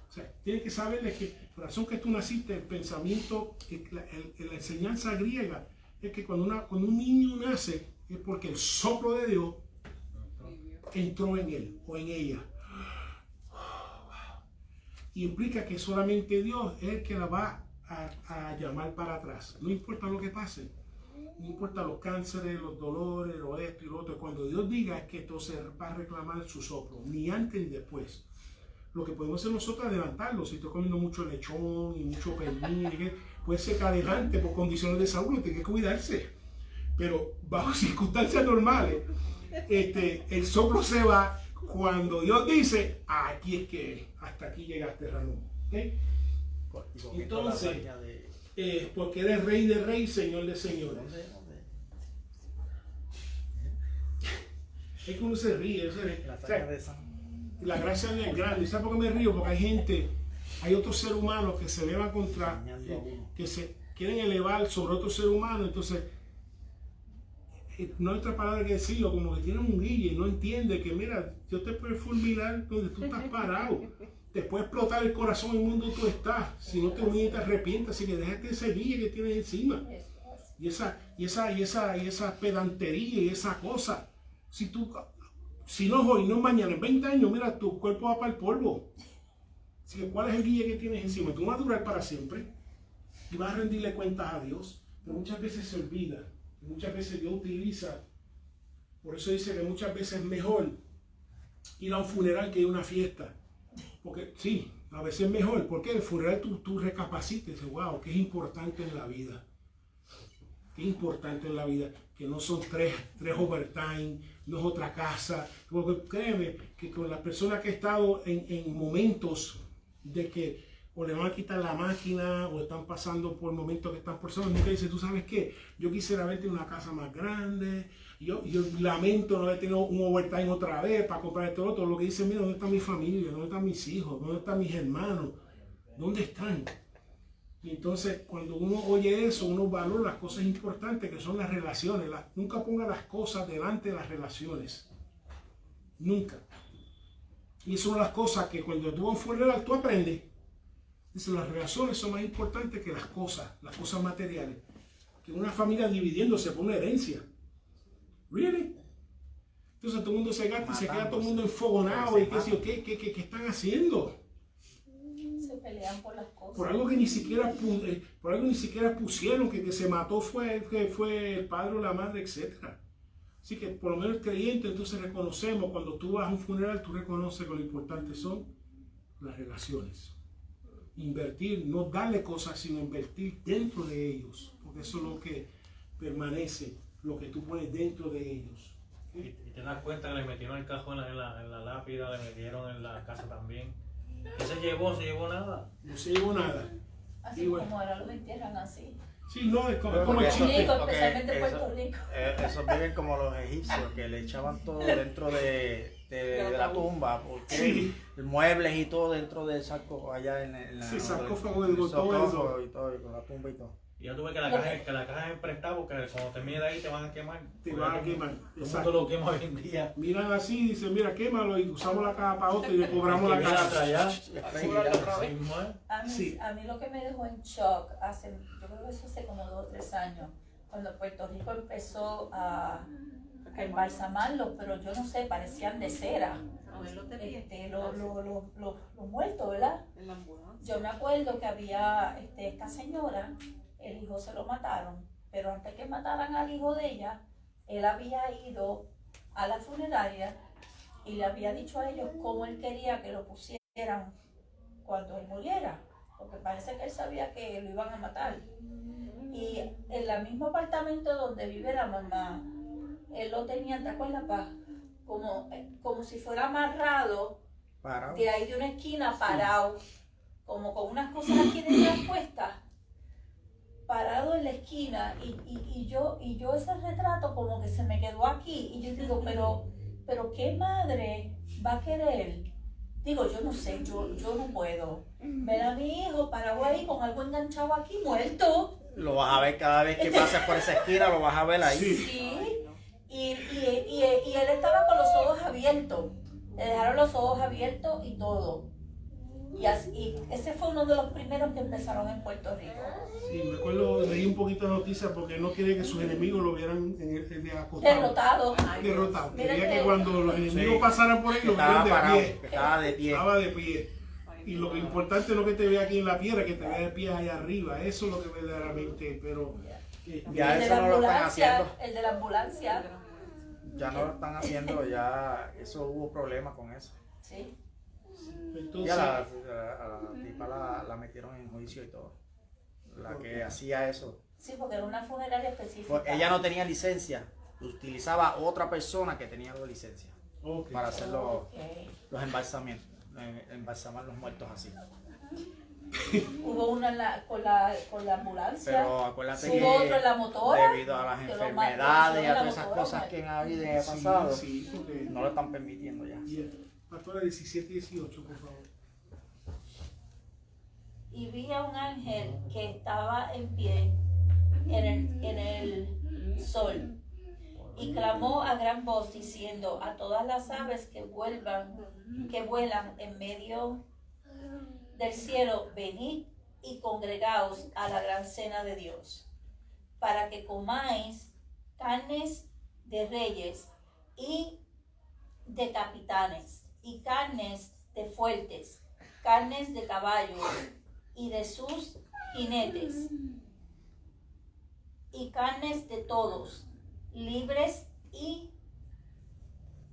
O sea, tienes que saberle que por razón que tú naciste, el pensamiento, la enseñanza griega, es que cuando un niño nace, es porque el soplo de Dios entró en él o en ella. Y implica que solamente Dios es el que la va a llamar para atrás. No importa lo que pase. No importa los cánceres, los dolores, lo esto y lo otro. Cuando Dios diga es que entonces va a reclamar su soplo. Ni antes ni después. Lo que podemos hacer nosotros es adelantarlo. Si estoy comiendo mucho lechón y mucho pernil, puede ser adelante por condiciones de salud, tiene que cuidarse. Pero bajo circunstancias normales, el soplo se va cuando Dios dice, aquí es que hasta aquí llegaste, Ramón. ¿Okay? Entonces, porque eres Rey de Reyes, Señor de Señores. Es que uno se ríe. La gracia es grande. ¿Sabes por qué me río? Porque hay otros seres humanos que se elevan contra, que se quieren elevar sobre otro ser humano. Entonces, no hay otra palabra que decirlo, como que tienen un guille, no entiende que, mira, Dios te puede fulminar donde tú estás parado. Te puede explotar el corazón en el mundo donde tú estás. Si no te humillas y te arrepientas, así que déjate ese guille que tienes encima. Y esa pedantería y esa cosa. Si no es hoy, no es mañana, en 20 años, mira, tu cuerpo va para el polvo. Así que, ¿cuál es el guille que tienes encima? Tú vas a durar para siempre y vas a rendirle cuentas a Dios. Pero muchas veces se olvida. Muchas veces Dios utiliza. Por eso dice que muchas veces es mejor ir a un funeral que ir a una fiesta. Porque sí, a veces es mejor. Porque el funeral tú recapacitas y dices, wow, qué es importante en la vida. Qué importante en la vida. Que no son tres overtime, no es otra casa. Porque créeme que con las personas que he estado en momentos de que o le van a quitar la máquina o están pasando por momentos que están por personas, nunca dice, ¿tú sabes qué? Yo quisiera verte en una casa más grande. Yo lamento no haber tenido un overtime otra vez para comprar esto otro. Lo que dicen, mira, ¿dónde está mi familia? ¿Dónde están mis hijos? ¿Dónde están mis hermanos? ¿Dónde están? Y entonces, cuando uno oye eso, uno valora las cosas importantes que son las relaciones. Nunca ponga las cosas delante de las relaciones. Nunca. Y eso es una de las cosas que cuando tú vas a un funeral, tú aprendes. Dice, las relaciones son más importantes que las cosas materiales. Que una familia dividiéndose por una herencia. ¿Really? Entonces todo el mundo se gasta y se queda todo el mundo enfogonado y ¿qué están haciendo? Se pelean por las cosas. Por algo que ni siquiera pusieron, que se mató fue el padre o la madre, etc. Así que por lo menos el creyente entonces reconocemos, cuando tú vas a un funeral, tú reconoces que lo importante son las relaciones. Invertir, no darle cosas, sino invertir dentro de ellos, porque eso es lo que permanece, lo que tú pones dentro de ellos. Y te das cuenta que le metieron el cajón en la lápida, le metieron en la casa también. ¿Qué se llevó? ¿Se llevó nada? No se llevó nada. Así bueno, como ahora los entierran así. Sí, no, es como Porque el eso- chiste. Especialmente en eso- Puerto Rico. Esos viven como los egipcios, que le echaban todo dentro de la tumba, porque Sí. muebles y todo dentro del saco allá en la Sí, sarcófago, el todo sarcófago eso. y todo, y con la tumba y todo. Y ya tuve que la caja es prestada porque cuando termine de ahí te van a quemar. Te van a quemar. Todo el Exacto. mundo lo quema hoy en día. Miran así, dicen, mira, quémalo y usamos la caja para otra y le cobramos la Que viene caja. atrás allá. Así mismo es. Sí. A mí lo que me dejó en shock yo creo que eso hace como 2 o 3 años, cuando Puerto Rico empezó a embalsamarlos, pero yo no sé, parecían de cera. Los muertos, ¿verdad? en la ambulancia. Yo me acuerdo que había esta señora, el hijo se lo mataron, pero antes que mataran al hijo de ella, él había ido a la funeraria y le había dicho a ellos cómo él quería que lo pusieran cuando él muriera, porque parece que él sabía que lo iban a matar. Y en el mismo apartamento donde vive la mamá, él lo tenía, ¿te acuerdas, pa? Como si fuera amarrado, Parado. de ahí de una esquina, parado, como con unas cosas aquí detrás puestas, parado en la esquina, y yo ese retrato como que se me quedó aquí, y yo digo, pero ¿qué madre va a querer? Digo, yo no sé, yo no puedo ver a mi hijo parado ahí con algo enganchado aquí, muerto. Lo vas a ver cada vez que pases por esa esquina, lo vas a ver ahí. Sí, y él estaba con los ojos abiertos, le dejaron los ojos abiertos y todo. Y ese fue uno de los primeros que empezaron en Puerto Rico. Sí, me acuerdo, leí un poquito de noticias porque no quería que sus enemigos lo vieran en el acostado. Derrotado. Derrotado. Mira Quería que que- cuando los enemigos Sí. pasaran por ahí, lo vieran de Parado, pie. que estaba de pie. Estaba de pie. Y lo importante no es que te vea aquí en la piedra, que te vea de pies allá arriba. Eso es lo que verdaderamente, pero... Ya el de eso la no lo están ambulancia, haciendo. el de la ambulancia. Ya no lo están haciendo, ya eso hubo problemas con eso. Sí. entonces, Ya a la tipa la metieron en juicio y todo. La que hacía eso. Sí, porque era una funeraria específica. Pues ella no tenía licencia, utilizaba otra persona que tenía la licencia ok. para hacer Ok. los embalsamientos, embalsamar los muertos así. Hubo una con la ambulancia. Pero acuérdate que Hubo otro en la motora. debido a las que lo enfermedades y a en la todas esas motora, cosas muerto. que han habido en el pasado, Sí, porque... no lo están permitiendo ya. Pastora 17 y 18, por favor. Y vi a un ángel que estaba en pie en el sol y clamó a gran voz diciendo a todas las aves que vuelan en medio del cielo, venid y congregaos a la gran cena de Dios, para que comáis carnes de reyes y de capitanes, y carnes de fuertes, carnes de caballos y de sus jinetes, y carnes de todos, libres y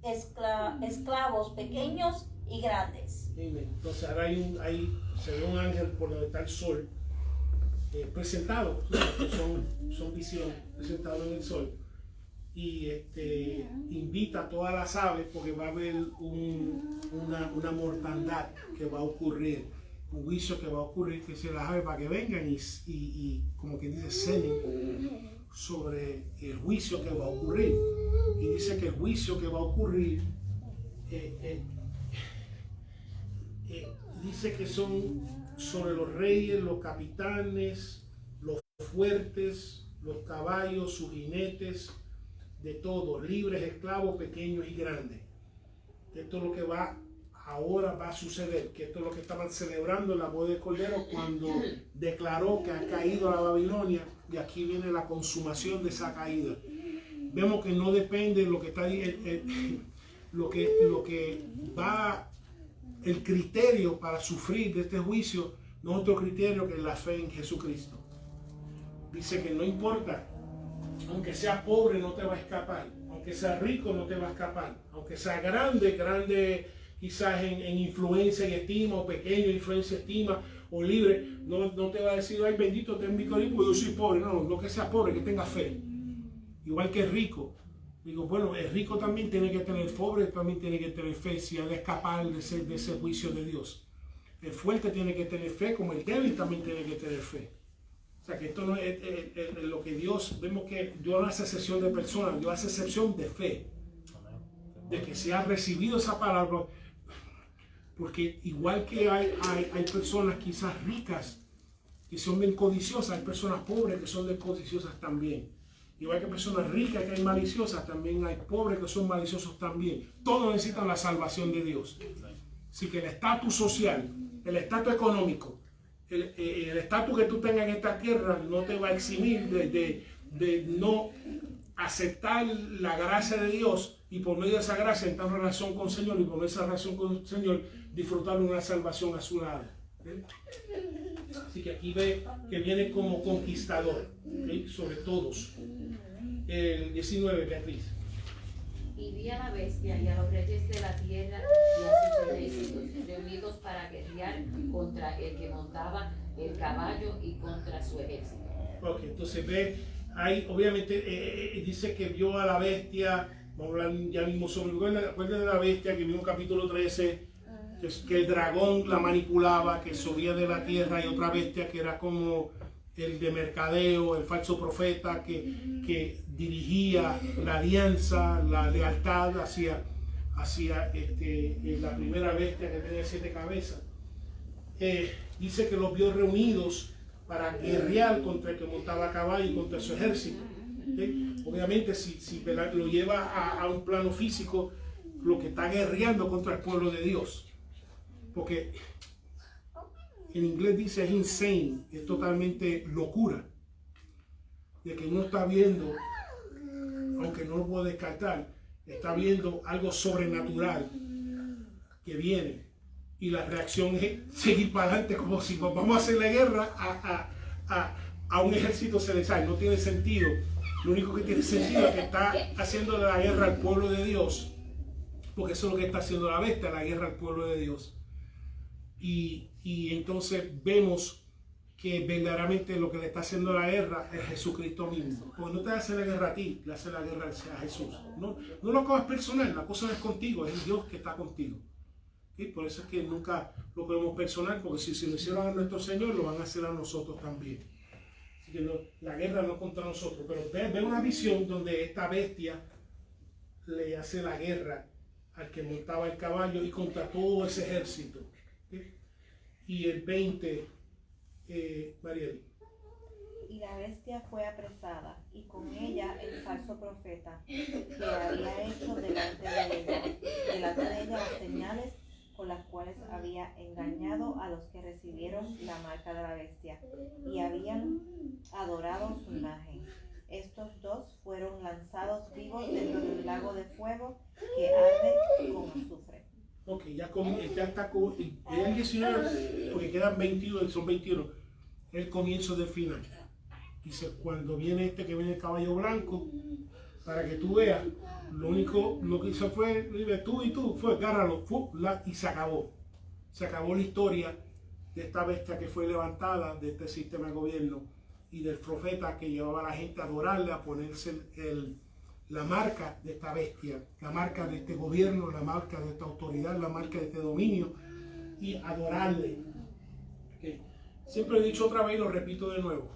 esclavos pequeños y grandes. Amén. Entonces ahora se ve un ángel por donde está el sol, presentado, que son visiones, presentado en el sol, y invita a todas las aves porque va a haber una mortandad que va a ocurrir, un juicio que va a ocurrir, que se las aves para que vengan y como que dice, cenen sobre el juicio que va a ocurrir. Y dice que el juicio que va a ocurrir dice que son sobre los reyes, los capitanes, los fuertes, los caballos, sus jinetes, de todos, libres, esclavos, pequeños y grandes. Esto es lo que ahora va a suceder, que esto es lo que estaban celebrando en la boda del Cordero cuando declaró que ha caído la Babilonia, y aquí viene la consumación de esa caída. Vemos que no depende de lo que está lo que va, el criterio para sufrir de este juicio no es otro criterio que la fe en Jesucristo. Dice que no importa, aunque sea pobre no te va a escapar, aunque sea rico no te va a escapar, aunque sea grande quizás en influencia y estima, o pequeño influencia, estima, o libre, no te va a decir, ay bendito ten misericordia porque yo soy pobre. No, lo que sea pobre, que tenga fe. Igual que el rico. Digo, bueno, el rico también tiene que tener, pobre también tiene que tener fe si ha de escapar de ese juicio de Dios. El fuerte tiene que tener fe, como el débil también tiene que tener fe. O sea, que esto no es lo que Dios, vemos que Dios no hace excepción de personas, Dios hace excepción de fe. De que se ha recibido esa palabra. Porque igual que hay personas quizás ricas que son bien codiciosas, hay personas pobres que son bien codiciosas también. Igual que hay personas ricas que hay maliciosas, también hay pobres que son maliciosos también. Todos necesitan la salvación de Dios. Así que el estatus social, el estatus económico, el estatus que tú tengas en esta tierra no te va a eximir de no aceptar la gracia de Dios y por medio de esa gracia entrar en relación con el Señor, y por medio de esa relación con el Señor disfrutar de una salvación a su lado. ¿Okay? Así que aquí ve que viene como conquistador, ¿okay? Sobre todos. El 19, Beatriz. Y vi a la bestia y a los reyes de la tierra y a sus ejércitos reunidos para guerrear contra el que montaba el caballo y contra su ejército. Ok, entonces ve, ahí obviamente dice que vio a la bestia. Vamos a hablar ya mismo sobre, recuerden de la bestia que vimos en capítulo 13, que el dragón la manipulaba, que subía de la tierra, y otra bestia que era como el de mercadeo, el falso profeta que dirigía la alianza, la lealtad hacia la primera bestia que tenía 7 cabezas. Dice que los vio reunidos para guerrear contra el que montaba a caballo y contra su ejército. Obviamente si lo lleva a un plano físico, lo que está guerreando contra el pueblo de Dios, porque en inglés dice es insane, es totalmente locura, de que uno está viendo, aunque no lo puedo descartar, está viendo algo sobrenatural que viene, y la reacción es seguir para adelante como si vamos a hacer la guerra a un ejército celestial. No tiene sentido. Lo único que tiene sentido es que está haciendo la guerra al pueblo de Dios, porque eso es lo que está haciendo la bestia, la guerra al pueblo de Dios. Y entonces vemos que verdaderamente lo que le está haciendo la guerra es Jesucristo mismo. Porque no te hace la guerra a ti, le hace la guerra a Jesús. No lo cojas personal, la cosa no es contigo, es el Dios que está contigo. ¿Sí? Por eso es que nunca lo ponemos personal, porque si lo hicieron a nuestro Señor, lo van a hacer a nosotros también. Así que la guerra no es contra nosotros, pero ve una visión donde esta bestia le hace la guerra al que montaba el caballo y contra todo ese ejército. ¿Sí? Y el 20, Mariel. Y la bestia fue apresada, y con ella el falso profeta, que había hecho delante de ella las señales con las cuales había engañado a los que recibieron la marca de la bestia y habían adorado su imagen. Estos dos fueron lanzados vivos dentro del lago de fuego que arde con azufre. Ok, ya está con el 19, porque quedan 21, son 21, el comienzo del final. Dice, cuando viene que viene el caballo blanco, para que tú veas, lo que hizo fue, tú, agárralo, y se acabó. Se acabó la historia de esta bestia que fue levantada de este sistema de gobierno y del profeta que llevaba a la gente a adorarle, a ponerse la marca de esta bestia, la marca de este gobierno, la marca de esta autoridad, la marca de este dominio, y adorarle. Okay. Siempre he dicho otra vez y lo repito de nuevo,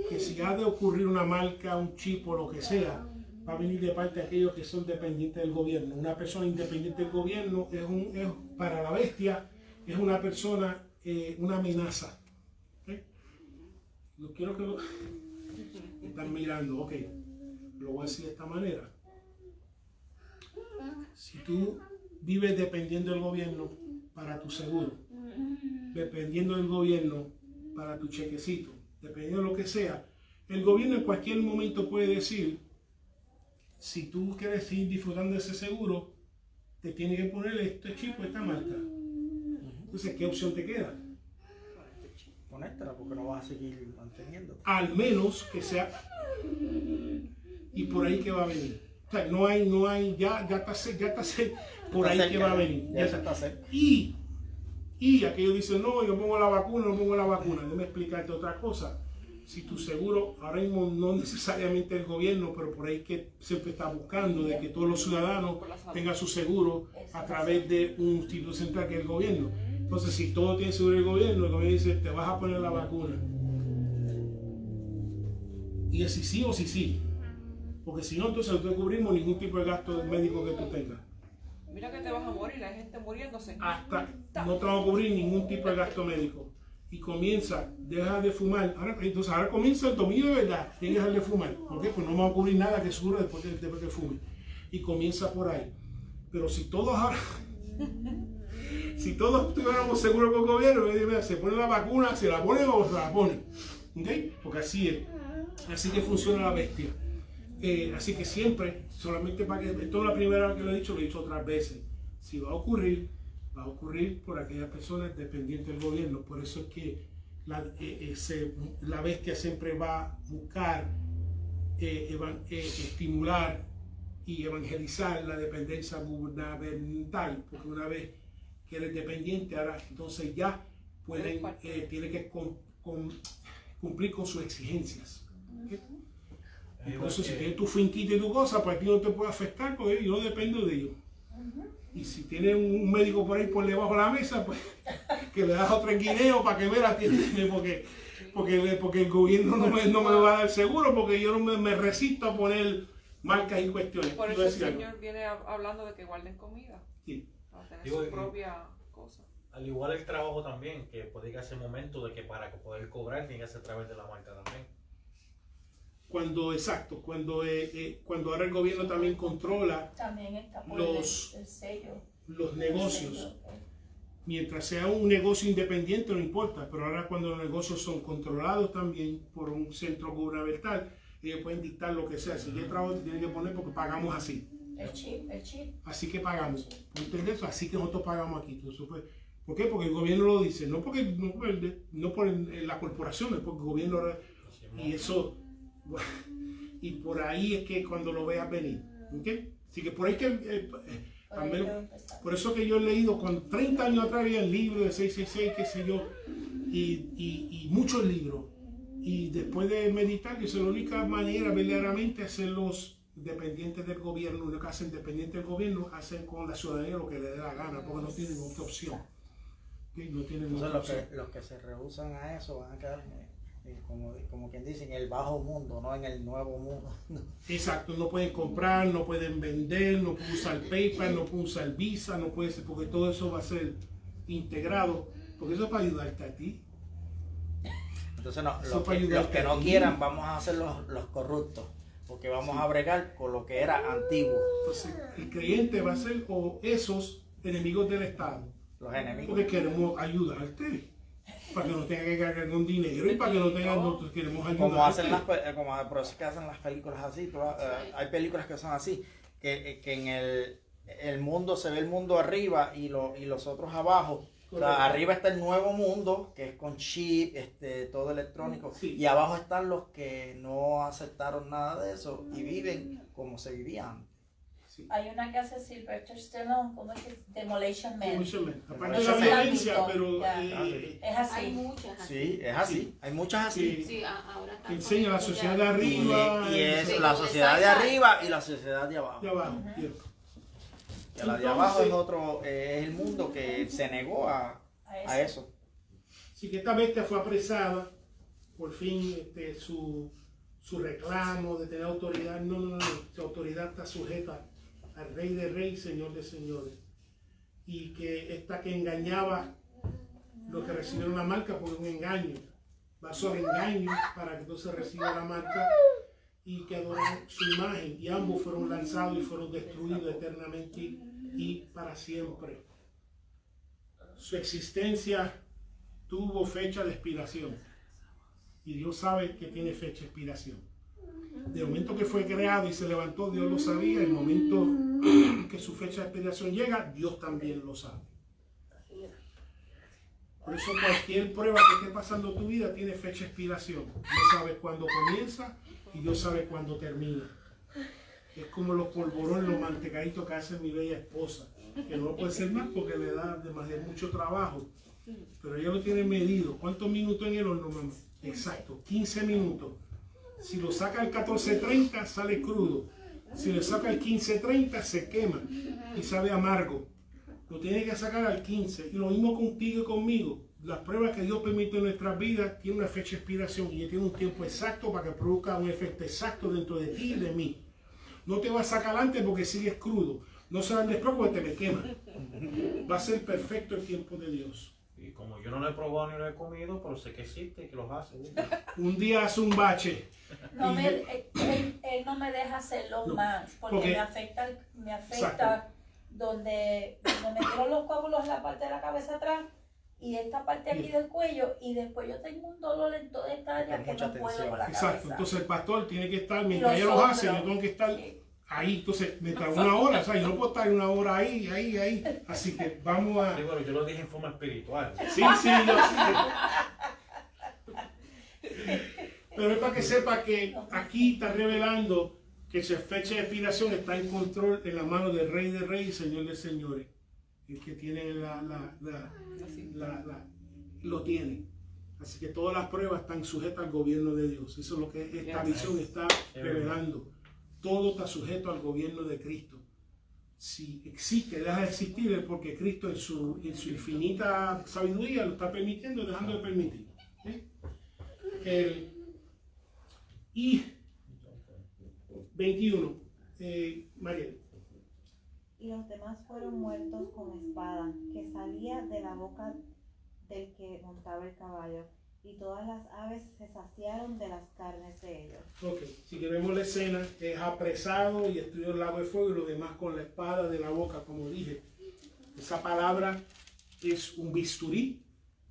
que si ha de ocurrir una marca, un chip o lo que sea, va a venir de parte de aquellos que son dependientes del gobierno. Una persona independiente del gobierno es para la bestia, es una persona, una amenaza. ¿Okay? No quiero que lo están mirando, ok. Lo voy a decir de esta manera. Si tú vives dependiendo del gobierno para tu seguro, dependiendo del gobierno para tu chequecito, dependiendo de lo que sea, el gobierno en cualquier momento puede decir, si tú quieres seguir disfrutando de ese seguro, te tiene que poner este chip o esta marca. Entonces, ¿qué opción te queda? Ponértela, porque no vas a seguir manteniendo. Al menos que sea... Y por ahí que va a venir. O sea, no hay, ya está por ahí que va a venir. Ya está cerca. Y aquellos dicen, no, yo pongo la vacuna, no pongo la vacuna. Déjame explicarte otra cosa. Si tu seguro, ahora mismo no necesariamente el gobierno, pero por ahí que siempre está buscando de que todos los ciudadanos tengan su seguro a través de un instituto central que es el gobierno. Entonces, si todo tiene seguro el gobierno dice, te vas a poner la vacuna. Y es si sí o si sí. Porque si no, entonces no te cubrimos ningún tipo de gasto médico que tú tengas. Mira que te vas a morir, hay gente muriéndose. Hasta no te vamos a cubrir ningún tipo de gasto médico. Y comienza, deja de fumar. Ahora comienza el dominio de verdad. Tienes que dejar de fumar. ¿Por qué? Pues no vamos a cubrir nada que seguro después que fume. Y comienza por ahí. Pero si todos ahora, si todos estuviéramos seguros con el gobierno, se pone la vacuna, se la ponen o se la ponen. ¿Okay? Porque así es. Así que funciona la bestia. Así que siempre, solamente para que, esto es la primera vez que lo he dicho otras veces. Si va a ocurrir por aquellas personas dependientes del gobierno. Por eso es que la bestia siempre va a buscar estimular y evangelizar la dependencia gubernamental, porque una vez que eres dependiente, ahora entonces ya pueden, tiene que cumplir con sus exigencias. ¿Okay? Entonces, si tienes tu finquita y tu cosa, pues a ti no te puede afectar, porque yo dependo de ellos. Y si tienes un médico por ahí por debajo de la mesa, pues que le das otro guineo para que me la atienda, porque el gobierno no me va a dar seguro, porque yo no me resisto a poner marcas y cuestiones. Por eso el Señor viene hablando de que guarden comida. Sí. Para tener su propia cosa. Al igual el trabajo también, que puede llegar ese momento de que para poder cobrar tiene que ser a través de la marca también. Cuando ahora el gobierno también controla También está por los el sello. los negocios. Mientras sea un negocio independiente no importa, pero ahora cuando los negocios son controlados también por un centro gubernamental, ellos pueden dictar lo que sea. Si quieres trabajo te tienen que poner porque pagamos así. El chip. Así que pagamos. ¿Entiendes? Así que nosotros pagamos aquí. Entonces, pues, ¿por qué? Porque el gobierno lo dice, no por la corporación, es porque el gobierno. Y eso. Y por ahí es que cuando lo veas venir. ¿Okay? Así que por ahí que. Al menos, por eso que yo he leído con 30 años atrás había el libro de 666, qué sé yo, y muchos libros. Y después de meditar, que es la única manera verdaderamente hacerlos dependientes del gobierno, lo que hacen dependientes del gobierno, hacen con la ciudadanía lo que les dé la gana, porque no tienen otra opción. ¿Okay? No tienen otra opción. Los que se rehusan a eso van a quedar, como quien dice, en el bajo mundo, no en el nuevo mundo. Exacto, no pueden comprar, no pueden vender, no pueden usar PayPal, no pueden usar Visa, no puede ser, porque todo eso va a ser integrado, porque eso es para ayudarte a ti. Entonces los que no quieran vamos a hacer los corruptos, porque vamos a bregar con lo que era antiguo. Entonces el creyente va a ser o esos enemigos del Estado, los enemigos, porque queremos ayudarte. Para que no tenga que cargar con dinero y para que no tengan, nosotros queremos ayudar. Por eso es que hacen las películas así. Hay películas que son así, que en el mundo se ve el mundo arriba y los otros abajo. O sea, arriba está el nuevo mundo, que es con chip, todo electrónico, sí. Y abajo están los que no aceptaron nada de eso y viven como se vivían. Sí. Hay una que hace Sylvester Stallone, ¿cómo es que es? Demolition Man. Aparte de la violencia, pero es así. Hay muchas así. Sí, es así. Sí. Hay muchas así. Sí, ahora que enseña la sociedad de arriba. Y es la sociedad de arriba y la sociedad de abajo. De abajo, Y la de abajo es es el mundo que se negó a eso. Así que esta bestia fue apresada, por fin su reclamo de tener autoridad. No, su autoridad está sujeta al Rey de Reyes, Señor de Señores. Y que esta que engañaba los que recibieron la marca por un engaño, basó el engaño para que entonces reciba la marca y que adoran su imagen. Y ambos fueron lanzados y fueron destruidos eternamente y para siempre. Su existencia tuvo fecha de expiración. Y Dios sabe que tiene fecha de expiración. De momento que fue creado y se levantó, Dios lo sabía. El momento que su fecha de expiración llega, Dios también lo sabe. Por eso cualquier prueba que esté pasando en tu vida tiene fecha de expiración. Dios sabe cuándo comienza y Dios sabe cuándo termina. Es como los polvorones, los mantecaditos que hace mi bella esposa, que no puede ser más porque le da demasiado mucho trabajo. Pero ella lo tiene medido. ¿Cuántos minutos en el horno, mamá? Exacto, 15 minutos. Si lo saca al 14:30 sale crudo. Si lo saca al 15:30 se quema y sabe amargo. Lo tiene que sacar al 15. Y lo mismo contigo y conmigo. Las pruebas que Dios permite en nuestras vidas tienen una fecha de expiración y tiene un tiempo exacto para que produzca un efecto exacto dentro de ti y de mí. No te va a sacar adelante porque sigues crudo. No se van después porque te me quema. Va a ser perfecto el tiempo de Dios. Y como yo no lo he probado ni lo he comido, pero sé que existe y que los hace. Un día hace un bache. Él no me deja hacerlo más porque me afecta donde me metieron los coágulos en la parte de la cabeza atrás y esta parte aquí del cuello y después yo tengo un dolor en toda esta área que no puedo con la cabeza. Exacto, entonces el pastor tiene que estar, mientras ella los hace, yo tengo que estar ahí, entonces mientras una hora, o sea, yo no puedo estar una hora ahí, así que vamos a... Sí, bueno, yo lo dije en forma espiritual. Sí, yo sí. Pero es para que sepa que aquí está revelando que su fecha de expiración está en control en la mano del Rey de Reyes y Señor de Señores. El que tiene lo tiene. Así que todas las pruebas están sujetas al gobierno de Dios. Eso es lo que esta visión está revelando. Todo está sujeto al gobierno de Cristo. Si existe, deja de existir, es porque Cristo en su infinita sabiduría lo está permitiendo, dejando de permitir. Y 21, María. Y los demás fueron muertos con espada, que salía de la boca del que montaba el caballo, y todas las aves se saciaron de las carnes de ellos. Ok, si queremos la escena, es apresado y destruido el lago de fuego y los demás con la espada de la boca, como dije. Esa palabra es un bisturí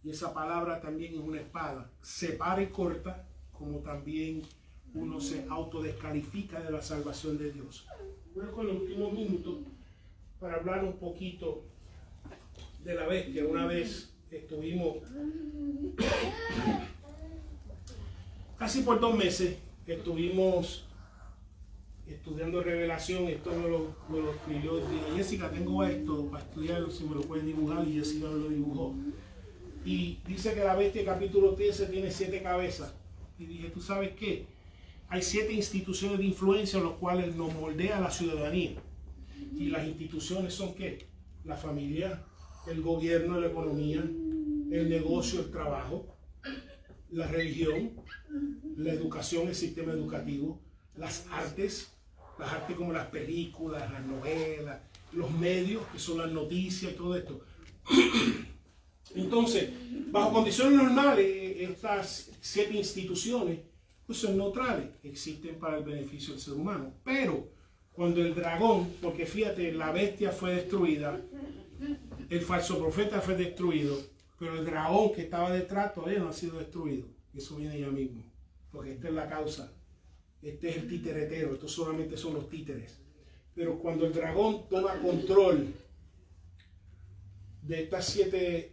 y esa palabra también es una espada. Separa y corta, como también uno se autodescalifica de la salvación de Dios. Voy con los últimos minutos para hablar un poquito de la bestia. Una vez estuvimos casi por 2 meses, estuvimos estudiando Revelación. Esto me lo escribió Jessica, tengo esto para estudiarlo, si me lo pueden dibujar, y Jessica me lo dibujó. Y dice que la bestia, capítulo 13, tiene 7 cabezas. Y dije, ¿tú sabes qué? Hay 7 instituciones de influencia en las cuales nos moldea la ciudadanía. Y las instituciones son ¿qué? La familia, el gobierno, la economía, el negocio, el trabajo, la religión, la educación, el sistema educativo, las artes como las películas, las novelas, los medios, que son las noticias y todo esto. Entonces, bajo condiciones normales, estas 7 instituciones pues son neutrales, existen para el beneficio del ser humano. Pero cuando el dragón, porque fíjate, la bestia fue destruida, el falso profeta fue destruido, pero el dragón que estaba detrás todavía no ha sido destruido. Eso viene ya mismo, porque esta es la causa. Este es el titeretero, estos solamente son los títeres. Pero cuando el dragón toma control de estas 7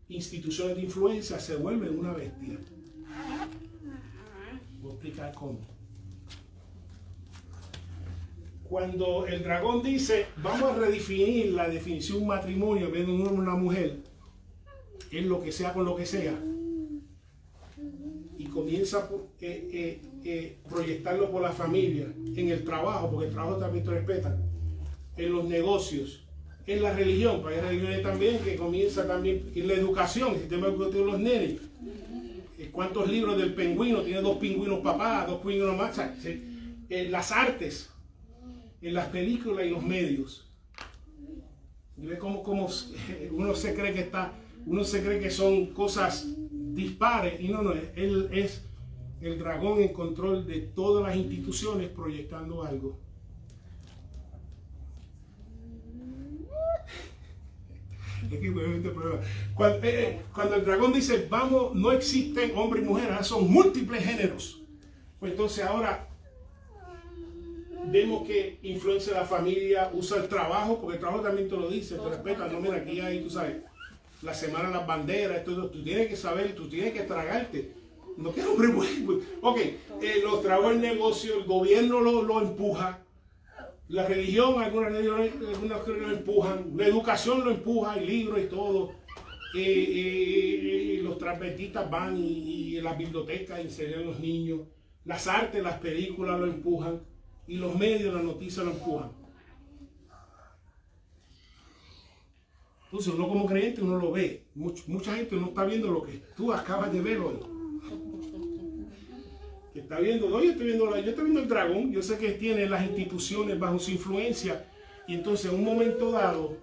instituciones de influencia, se vuelve una bestia. Voy a explicar cómo. Cuando el dragón dice, vamos a redefinir la definición matrimonio en vez de un hombre y una mujer, es lo que sea con lo que sea, y comienza a proyectarlo por la familia, en el trabajo, porque el trabajo también te respeta, en los negocios, en la religión, porque hay religiones también que comienza también en la educación, el sistema educativo de los nenes. ¿Cuántos libros del pingüino? Tiene 2 pingüinos papás, 2 pingüinos más. En las artes, en las películas y los medios. Y ve cómo uno se cree que son cosas dispares, y no, él es el dragón en control de todas las instituciones proyectando algo. Cuando el dragón dice, vamos, no existen hombre y mujer, son múltiples géneros. Pues entonces ahora vemos que influencia la familia, usa el trabajo, porque el trabajo también te lo dice, te respeta. No, mira, aquí hay, tú sabes, la semana de las banderas, todo, tú tienes que saber, tú tienes que tragarte. No que hombre bueno. Ok, los trabajos del negocio, el gobierno lo empuja. La religión, algunas religiones lo empujan, la educación lo empuja, el libro y todo. Los transventistas van y las bibliotecas enseñan a los niños. Las artes, las películas lo empujan. Y los medios, las noticias lo empujan. Entonces uno como creyente, uno lo ve. Mucha gente no está viendo lo que tú acabas de ver hoy. Que está viendo, no, yo estoy viendo el dragón, yo sé que tiene las instituciones bajo su influencia, y entonces en un momento dado,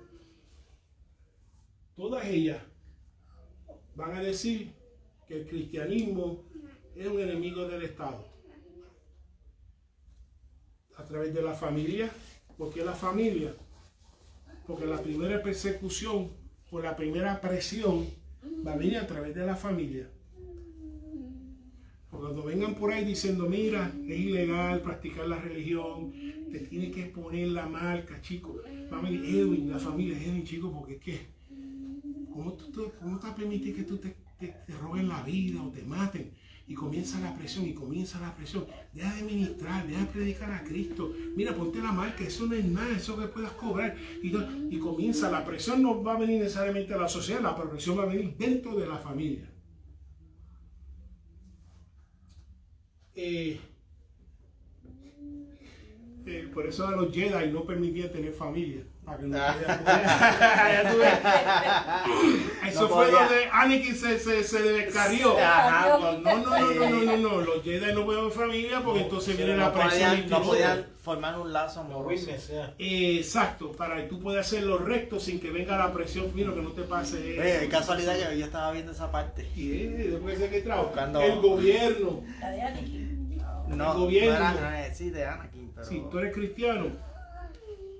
todas ellas van a decir que el cristianismo es un enemigo del Estado. A través de la familia. ¿Por qué la familia? Porque la primera persecución o la primera presión va a venir a través de la familia. Cuando vengan por ahí diciendo, mira, es ilegal practicar la religión, te tienes que poner la marca, chico. Va a venir Edwin, la familia Edwin, chico, porque es que, ¿cómo te permites que tú te roben la vida o te maten? Y comienza la presión y comienza la presión. Deja de ministrar, deja de predicar a Cristo. Mira, ponte la marca, eso no es nada, eso que puedas cobrar. Y comienza, la presión no va a venir necesariamente a la sociedad, la presión va a venir dentro de la familia. Por eso a los Jedi no permitían tener familia. Para que no eso fue donde Anakin se descarrió. No. Los Jedi no pueden tener familia porque entonces viene la presión. No podían formar un lazo amoroso. Exacto, para que tú puedas hacerlo recto sin que venga la presión, mira, que no te pase. Oye, casualidad que yo estaba viendo esa parte. Y después de que Buscando- el gobierno. La de Anakin. No, El gobierno. no era, sí, de Anakin, pero... Si tú eres cristiano,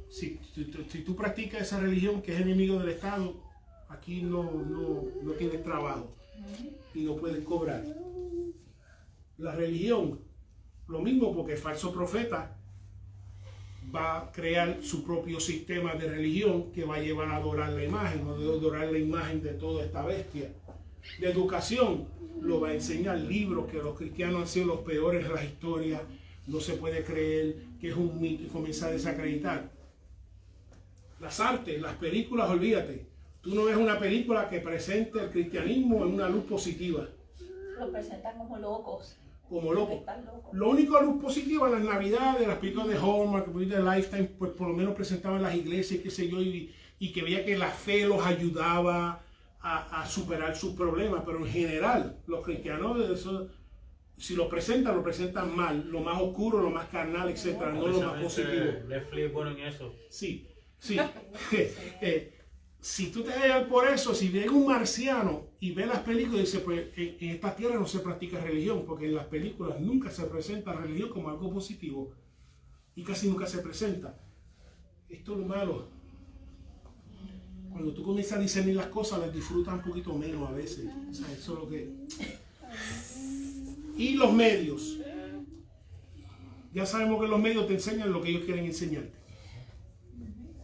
si tú practicas esa religión que es enemigo del Estado, aquí no tienes trabajo y no puedes cobrar. La religión, lo mismo, porque el falso profeta va a crear su propio sistema de religión que va a llevar a adorar la imagen, o de adorar la imagen de toda esta bestia. De educación, lo va a enseñar libros que los cristianos han sido los peores de la historia, no se puede creer, que es un mito, y comienza a desacreditar. Las artes, las películas, olvídate. Tú no ves una película que presente el cristianismo en una luz positiva. Lo presentan como locos. Como loco. Están locos. Lo único luz positiva en las navidades, las películas de Hallmark, de Lifetime, pues por lo menos presentaban las iglesias, qué sé yo, y que veía que la fe los ayudaba a superar sus problemas. Pero en general, los cristianos, eso, si lo presentan mal, lo más oscuro, lo más carnal, etcétera, no lo más positivo. Netflix es bueno en eso. Sí. Si tú te dejas por eso, si ves un marciano y ve las películas y dice, pues en esta tierra no se practica religión, porque en las películas nunca se presenta religión como algo positivo y casi nunca se presenta. Esto es lo malo. Cuando tú comienzas a discernir las cosas, las disfrutas un poquito menos a veces. O sea, eso es lo que... Y los medios. Ya sabemos que los medios te enseñan lo que ellos quieren enseñarte.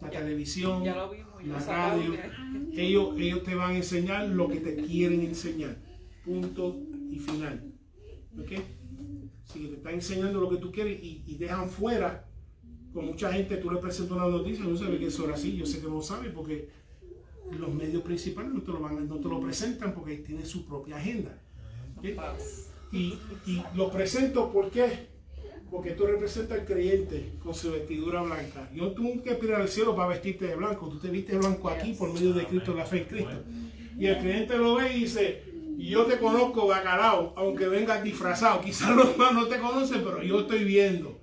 La televisión, Ya lo vimos, la radio, ellos te van a enseñar lo que te quieren enseñar. Punto y final. ¿Ok? Si te están enseñando lo que tú quieres y dejan fuera, con mucha gente tú le presentas una noticia, no sabe que eso era así, yo sé que no sabe porque los medios principales no te lo presentan porque tienen su propia agenda. ¿Okay? Y lo presento porque tú representas al creyente con su vestidura blanca. Yo tú nunca aspiras al cielo para vestirte de blanco, tú te vistes de blanco aquí por medio de Cristo, la fe en Cristo. Y el creyente lo ve y dice, yo te conozco, bacalao, aunque vengas disfrazado. Quizás los demás no te conocen, pero yo estoy viendo.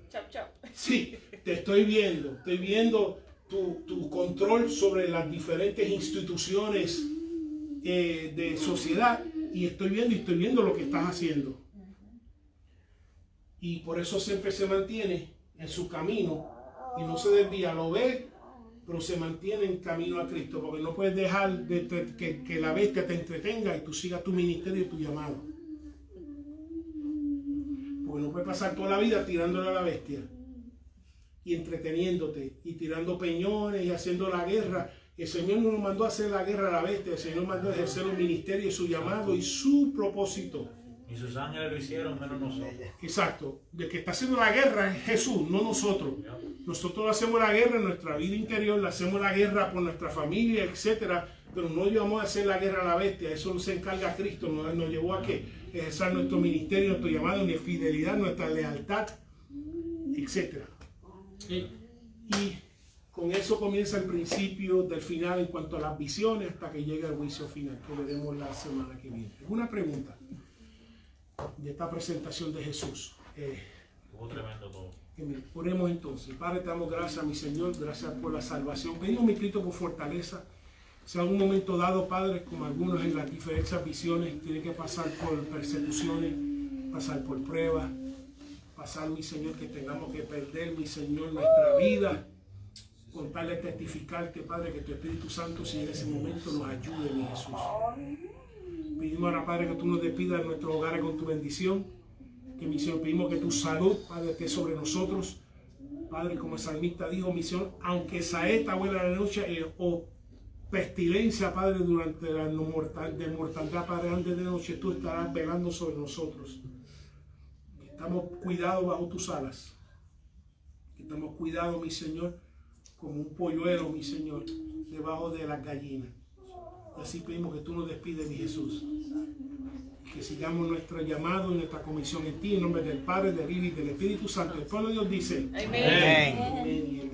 Sí, te estoy viendo tu control sobre las diferentes instituciones de sociedad y estoy viendo lo que estás haciendo. Y por eso siempre se mantiene en su camino y no se desvía, lo ve, pero se mantiene en camino a Cristo, porque no puedes dejar que la bestia te entretenga y tú sigas tu ministerio y tu llamado. Porque no puedes pasar toda la vida tirándole a la bestia y entreteniéndote y tirando peñones y haciendo la guerra. El Señor no nos mandó a hacer la guerra a la bestia, el Señor mandó a ejercer un ministerio, su llamado y su propósito. Y sus ángeles lo hicieron, menos nosotros. Exacto. El que está haciendo la guerra es Jesús, no nosotros. Nosotros hacemos la guerra en nuestra vida interior, la hacemos la guerra por nuestra familia, etcétera, pero no llevamos a hacer la guerra a la bestia. Eso se encarga Cristo, nos llevó a que ejercer nuestro ministerio, nuestro llamado, nuestra fidelidad, nuestra lealtad, etcétera. Y con eso comienza el principio del final en cuanto a las visiones hasta que llegue el juicio final, que veremos la semana que viene. ¿Alguna pregunta de esta presentación de Jesús? Estuvo tremendo todo. Oremos entonces. Padre, te damos gracias, mi Señor, gracias por la salvación. Pedimos, mi Cristo, por fortaleza. Si en algún momento dado, Padre, como algunos en las diferentes visiones, tienen que pasar por persecuciones, pasar por pruebas, pasar, mi Señor, que tengamos que perder, mi Señor, nuestra vida, con tal de testificarte, Padre, que tu Espíritu Santo, si en ese momento nos ayude, mi Jesús. Pedimos ahora, Padre, que tú nos despidas de nuestros hogares con tu bendición. Que, mi Señor, pedimos que tu salud, Padre, esté sobre nosotros. Padre, como el salmista dijo, mi Señor, aunque saeta vuela la noche o pestilencia, Padre, durante la mortandad, Padre, antes de noche, tú estarás velando sobre nosotros. Estamos cuidados bajo tus alas. Estamos cuidados, mi Señor, como un polluelo, mi Señor, debajo de las gallinas. Y así pedimos que tú nos despides, mi Jesús. Que sigamos nuestro llamado y nuestra comisión en ti, en nombre del Padre, del Hijo y del Espíritu Santo. El pueblo de Dios dice: Amén. Amén.